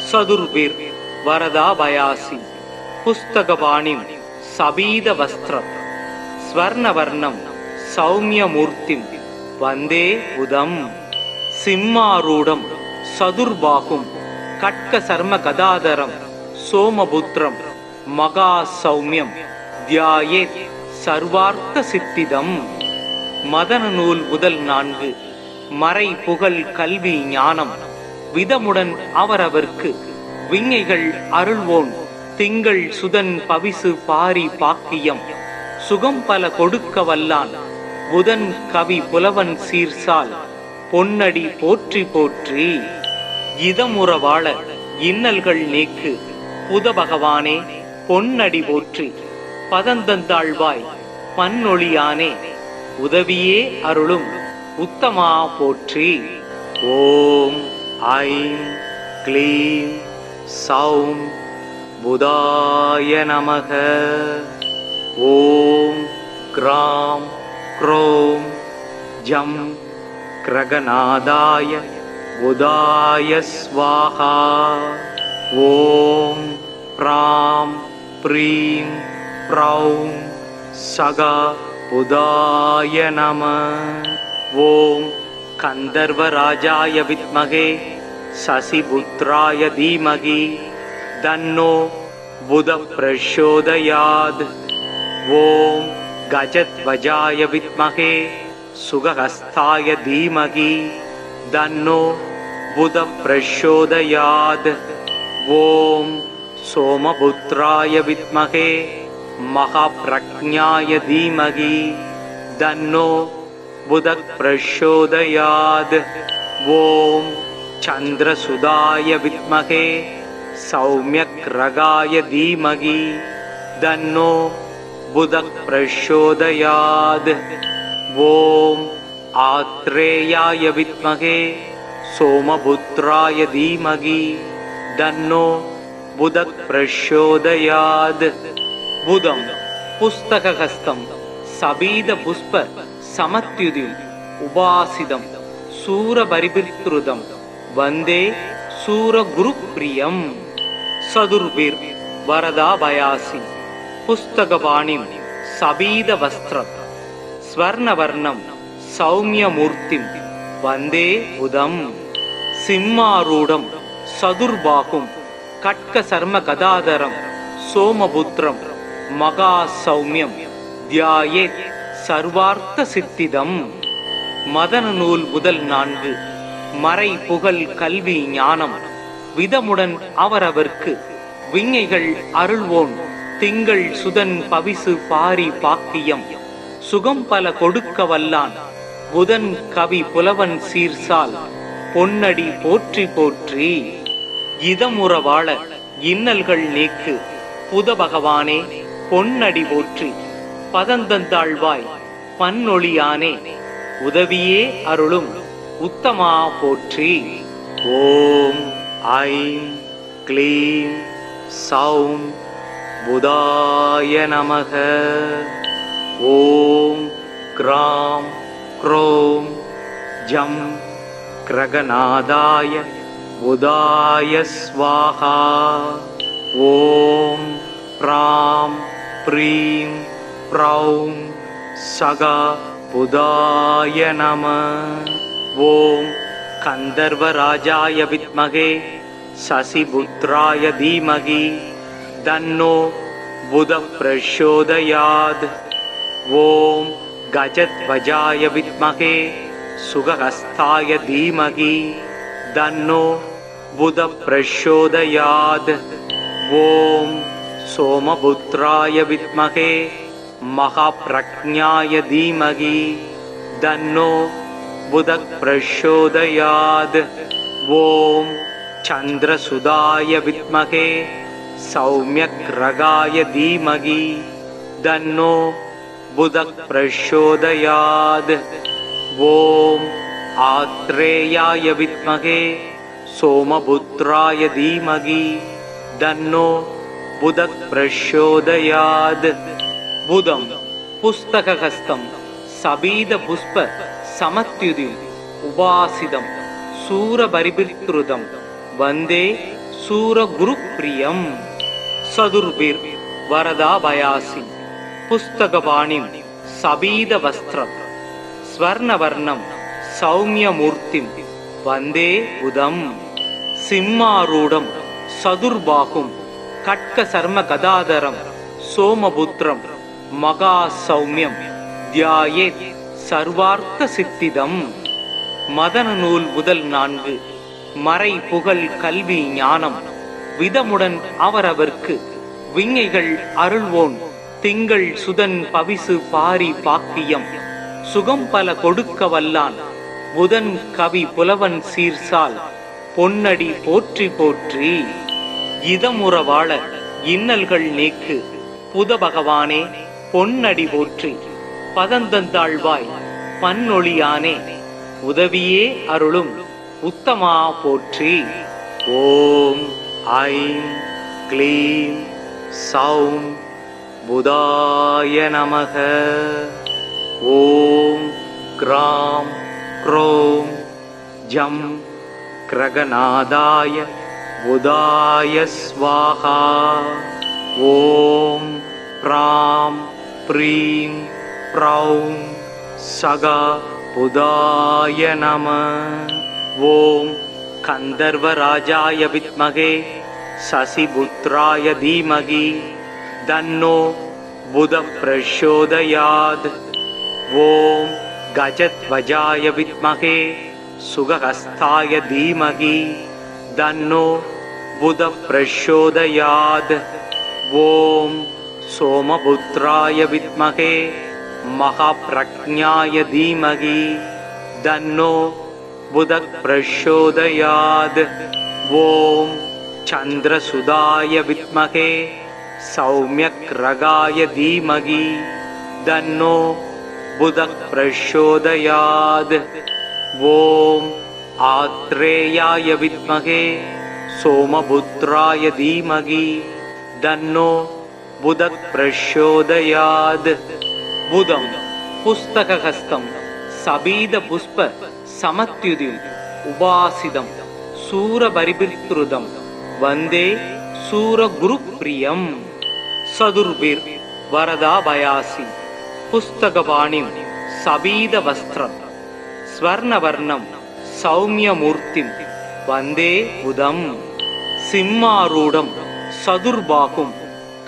[SPEAKER 1] சதுர்பிர் வரதாபயாசி புஸ்தகபாணிம் சபீத வஸ்திரம் ஸ்வர்ணவர்ணம் சௌமியமூர்த்திம் வந்தே புதம். சிம்மாரூடம் சதுர்பாகும் கட்க சர்ம கதாதரம் சோமபுத்ரம் மகா சௌமியம் தியாயேத் சர்வார்த்த சித்திதம். மதன நூல் முதல் 4. மறை புகழ் கல்வி ஞானம் விதமுடன் அவரவர்க்கு விஞ்ஞைகள் அருள்வோன் திங்கள் சுதன் பவிசு பாரி பாக்கியம். சுகம் பல கொடுக்க வல்லான் புதன் கவி புலவன் சீர்சால் பொன்னடி போற்றி போற்றி. இதமுற வாழ இன்னல்கள் நீக்கு புத பகவானே பொன்னடி போற்றி. பதந்தந்தாழ்வாய் பன்னொழியானே உதவியே அருளும் உத்தமா போற்றி. ஓம் ஐம் க்ளீம் சௌம் புதாய நமக. ஓம் க்ராம் க்ரோம் ஜம் கிரகநாதாய புதாய ஸ்வாஹா. ஓம் ப்ராம் ப்ரீம் ப்ரௌம் சகா புதாய நம. ஓம் கந்தர்வராஜாய வித்மகே சசிபுத்ராய தீமகி தன்னோ புத பிரச்சோதயாத். ஓம் கஜத்வஜாய வித்மகே சுகஹஸ்தாய தீமகி தன்னோ புத பிரச்சோதயாத். ஓம் சோமபுத்ராய வித்மகே மகாப்ரக்ஞாய தீமகி தன்னோ புத பிரச்சோதயாத். ஓம் சந்திரசுதாய வித்மகே சௌமியக்ரகாய தீமகி தன்னோ புத பிரச்சோதயாத். ஓம் ஆத்ரேயாய வித்மகே சோமபுத்ராய தீமகி தன்னோ புத பிரச்சோதயாத். புதம் புஸ்தகஹஸ்தம் சபீத புஷ்ப சமத்யுதிம் உபாசிதம் சூரபரிபித்ருதம் வந்தே சூரகுருப்ரியம். சதுர்பிர் வரதாபயாசி புஸ்தகபாணிம் சபீத வஸ்திரம் ஸ்வர்ணவர்ணம் சௌமியமூர்த்திம் வந்தே புதம். சிம்மாரூடம் சதுர்பாகும் கட்க சர்ம கதாதரம் சோமபுத்திரம் மகா சௌமியம் தியாயேத் சர்வார்த்த சித்திதம். மதன நூல் முதல் 4. மறை புகழ் கல்வி ஞானம் விதமுடன் அவரவர்க்கு விஞ்ஞைகள் அருள்வோன் திங்கள் சுதன் பவிசு பாரி பாக்கியம் சுகம் பல கொடுக்க வல்லான் புதன் கவி புலவன் சீர்சால் பொன்னடி போற்றி போற்றி. இதமுற வாழ இன்னல்கள் நீக்கு புத பகவானே பொன்னடி போற்றி. பதந்தந்தாழ்வாய் பன்னொழியானே உதவியே அருளும் உத்தமா போற்றி. ஓம் ஐம் க்ளீம் சௌம் புதாய நமக. ஓம் க்ராம் க்ரோம் ஜம் கிரகநாதாய புதாய ஸ்வாஹா. ஓம் ப்ராம் ப்ரீம் ப்ரௌம் சகா புதாய நம. ஓம் கந்தர்வராஜாய வித்மகே சசிபுத்ராய தீமகி தன்னோ புத பிரச்சோதயாத். ஓம் கஜத்வஜாய வித்மகே சுகஹஸ்தாய தீமகி தன்னோ புத பிரச்சோதயாத். ஓம் சோமபுத்ராய வித்மகே மகாப்ரக்ஞாய தீமகி தன்னோ புத பிரச்சோதயாத். ஓம் சந்திரசுதாய வித்மகே சௌமியக்ரகாய தீமகி தன்னோ புத பிரச்சோதயாத். ஓம் ஆத்ரேயாய வித்மகே சோமபுத்ராய தீமகி தன்னோ புத பிரச்சோதயாத். புதம் புஸ்தகஹஸ்தம் சபீத புஷ்ப சமத்யுதிம் உபாசிதம் சூரபரிபிருதம் வந்தே சூரகுருப்ரியம். சதுர்பிர் வரதாபயாசி புஸ்தகபாணிம் சபீத வஸ்திரம் ஸ்வர்ணவர்ணம் சௌமியமூர்த்திம் வந்தே புதம். சிம்மாரூடம் சதுர்பாகும் கட்க சர்ம கதாதரம் சோமபுத்திரம் மகா சௌமியம் தியாயேத் சர்வார்த்த சித்திதம். மதன நூல் முதல் 4. மறை புகழ் கல்வி ஞானம் விதமுடன் அவரவர்க்கு விஞ்ஞைகள் அருள்வோன் திங்கள் சுதன் பவிசு பாரி பாக்கியம் சுகம் பல கொடுக்க வல்லான் புதன் கவி புலவன் சீர்சால் பொன்னடி போற்றி போற்றி. இதமுற வாழ இன்னல்கள் நீக்கு புத பகவானே பொன்னடி போற்றி. பதந்தந்தாழ்வாய் பன்னொழியானே உதவியே அருளும் உத்தமா போற்றி. ஓம் ஐம் க்ளீம் சௌம் புதாய நமக. ஓம் க்ராம் க்ரோம் ஜம் கிரகநாதாய புதாய ஸ்வாஹா. ஓம் ப்ராம் ப்ரீம் ப்ரௌம் சகா புதாய நம. ஓம் கந்தர்வராஜாய வித்மகே சசிபுத்ராய தீமகி தன்னோ புத பிரச்சோதயாத். ஓம் கஜத்வஜாய வித்மகே சுகஹஸ்தாய தீமகி தன்னோ புத பிரச்சோதயாத். ஓம் சோமபுத்ராய வித்மகே மகாப்ரக்ஞாய தீமகி தன்னோ புத பிரச்சோதயாத். ஓம் சந்திரசுதாய வித்மகே சௌமியக்ரகாய தீமகி தன்னோ புத பிரச்சோதயாத். ஓம் ஆத்ரேயாய வித்மகே சோமபுத்ராய தீமகி தன்னோ புத பிரச்சோதயாத். புதம் புஸ்தகஹஸ்தம் சபீத புஷ்ப சமத்யுதிம் உபாசிதம் சூரபரிபிருதம் வந்தே சூரகுருப்ரியம். சதுர்பிர் வரதாபயாசி புஸ்தகபாணிம் சபீத வஸ்திரம் ஸ்வர்ணவர்ணம் சௌமியமூர்த்திம் வந்தே புதம். சிம்மாரூடம் சதுர்பாகும்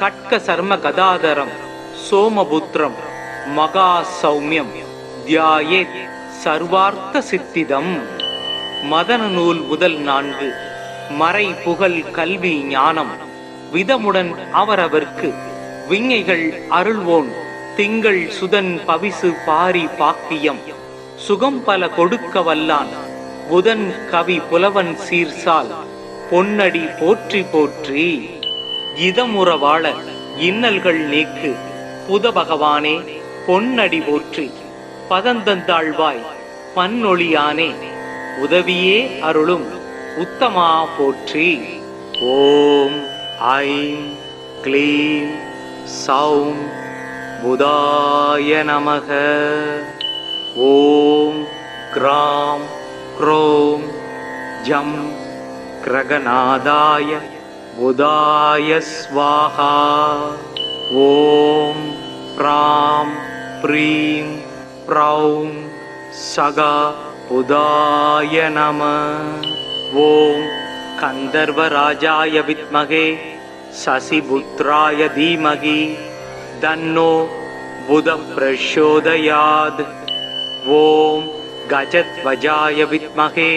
[SPEAKER 1] கட்க சர்ம கதாதரம் சோமபுத்திரம் மகா சௌமியம் தியாயேத் சர்வார்த்த சித்திதம். மதன நூல் முதல் 4. மறை புகழ் கல்வி ஞானம் விதமுடன் அவரவர்க்கு விஞ்ஞைகள் அருள்வோன் திங்கள் சுதன் பவிசு பாரி பாக்கியம் சுகம் பல கொடுக்க வல்லான் புதன் கவி புலவன் சீர்சால் பொன்னடி போற்றி போற்றி. இதமுற வாழ இன்னல்கள் நீக்கு புத பகவானே பொன்னடி போற்றி. பதந்தந்தாழ்வாய் பன்னொழியானே உதவியே அருளும் உத்தமா போற்றி. ஓம் ஐம் க்ளீம் சௌம் புதாய நமக. ஓம் க்ராம் க்ரோம் ஜம் கிரகநாதாய புதாய ஸ்வாஹா. ஓம் ப்ராம் ப்ரீம் ப்ரௌம் சகா புதாய நம. ஓம் கந்தர்வராஜாய வித்மகே சசிபுத்ராய தீமகி தன்னோ புத பிரச்சோதயாத். ஓம் கஜத்வஜாய வித்மகே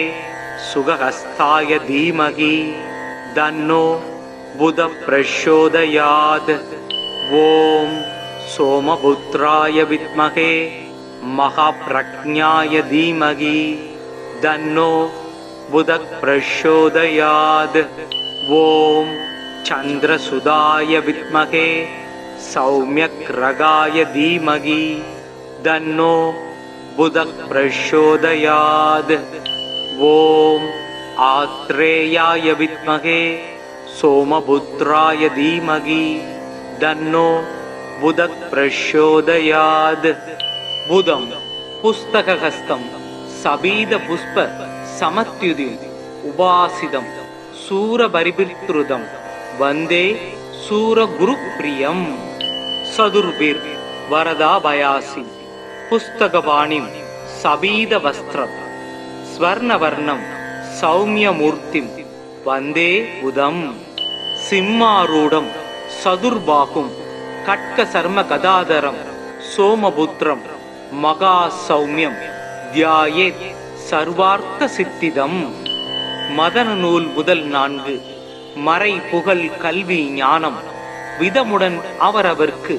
[SPEAKER 1] சுகஹஸ்தாய தீமகி தன்னோ புத பிரச்சோதயாத். ஓம் சோமபுத்ராய வித்மகே மகாப்ரக்ஞாய தீமகி தன்னோ புத பிரச்சோதயாத். ஓம் சந்திரசுதாய வித்மகே சௌமியக்ரகாய தீமகி தன்னோ புத பிரச்சோதயாத். ஓம் ஆத்ரேயாய வித்மகே சோமபுத்ராய தீமகி தன்னோ புத பிரச்சோதயாத். புதம் புஸ்தகஹஸ்தம் சபீத புஷ்ப சமத்யுதி உபாசிதம் சூரபரிபித்ருதம் வந்தே சூரகுரு பிரியம். சதுர்பிர் வரதாபயாசி புஸ்தகபாணிம் சபீத வஸ்திரம் ஸ்வர்ணவர்ணம் சௌமியமூர்த்திம் வந்தே புதம். சிம்மாரூடம் சதுர்பாகும் கட்க சர்ம கதாதரம் சோமபுத்திரம் மகா சௌமியம் தியாயேத் சர்வார்த்த சித்திதம். மதன நூல் முதல் 4. மறை புகழ் கல்வி ஞானம் விதமுடன் அவரவர்க்கு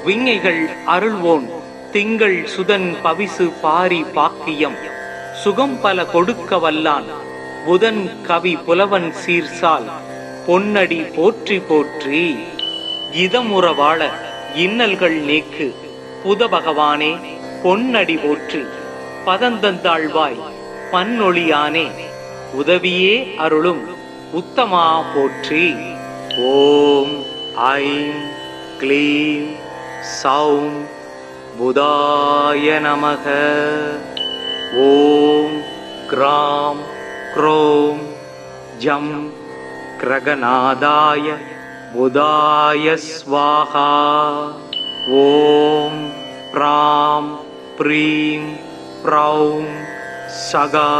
[SPEAKER 1] விஞ்ஞைகள் அருள்வோன் திங்கள் சுதன் பவிசு பாரி பாக்கியம் சுகம் பல கொடுக்க வல்லான் புதன் கவி புலவன் சீர்சால் பொன்னடி போற்றி போற்றி. இதமுற வாழ இன்னல்கள் நீக்கு புத பகவானே பொன்னடி போற்றி. பதந்தந்தாழ்வாய் பன்னொழியானே உதவியே அருளும் உத்தமா போற்றி. ஓம் ஐம் க்ளீம் சௌம் புதாய நமக. ஓம் க்ராம் க்ரோம் ஜம் கிரகநாதாய புதாய ஸ்வாஹா. ஓம் ப்ராம் ப்ரீம் ப்ரௌம் சகா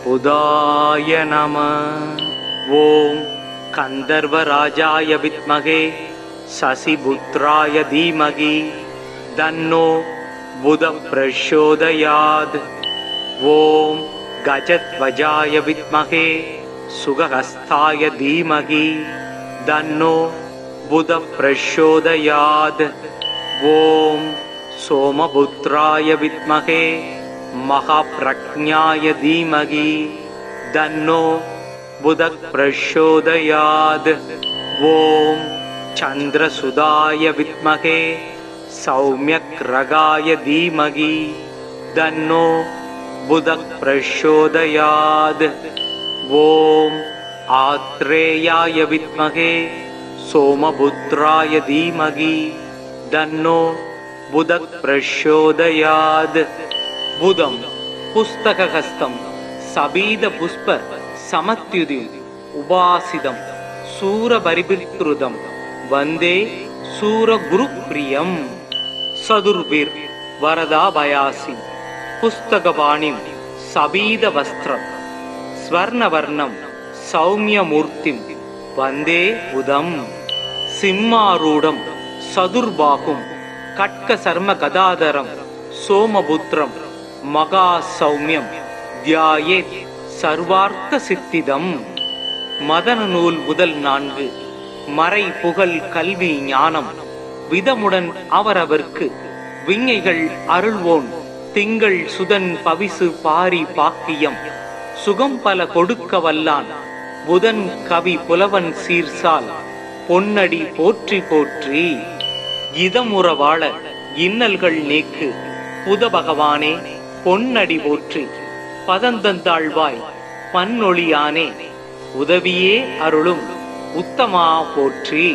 [SPEAKER 1] புதாய நம. ஓம் கந்தர்வராஜாய வித்மகே சசிபுத்ராய தீமகி தன்னோ புத பிரச்சோதயாத். ஓம் கஜத்வஜாய வித்மகே சுகஹஸ்தாய தீமகி தன்னோ புத பிரச்சோதயாத். ஓம் சோமபுத்ராய வித்மகே மகாப்ரக்ஞாய தீமகி தன்னோ புத பிரச்சோதயாத். ஓம் சந்திரசுதாய வித்மகே சௌமியக்ரகாய தீமகி தன்னோ புத பிரச்சோதயாத். ஓம் ஆத்ரேயாய வித்மகே சோமபுத்ராய தீமகி தன்னோ புத பிரச்சோதயாத். புதம் புஸ்தகஹஸ்தம் சபீத புஷ்ப சமத்யுதி உபாசிதம் சூரபரிபித்ருதம் வந்தே சூரகுரு பிரியம். சதுர்பிர் வரதாபயாசி புஸ்தகபாணிம் சபீத வஸ்திரம் ஸ்வர்ணவர்ணம் சௌமியமூர்த்திம் வந்தே புதம் சிம்மாரூடம் சதுர்பாகும் கட்க சர்ம கதாதரம் சோமபுத்திரம் மகா சௌமியம் தியாயேத் சர்வார்த்த சித்திதம். மதன நூல் முதல் 4. மறை புகழ் கல்வி ஞானம் விதமுடன் அவரவர்க்கு விஞ்ஞைகள் அருள்வோன் திங்கள் சுதன் பவிசு பாரி பாக்கியம் சுகம் பல கொடுக்க வல்லான் புதன் கவி புலவன் சீர்சால் பொன்னடி போற்றி போற்றி. இதமுற வாழ இன்னல்கள் நீக்கு புத பகவானே பொன்னடி போற்றி. பதந்தந்தாழ்வாய் பன்னொழியானே உதவியே அருளும் உத்தமா போற்றி.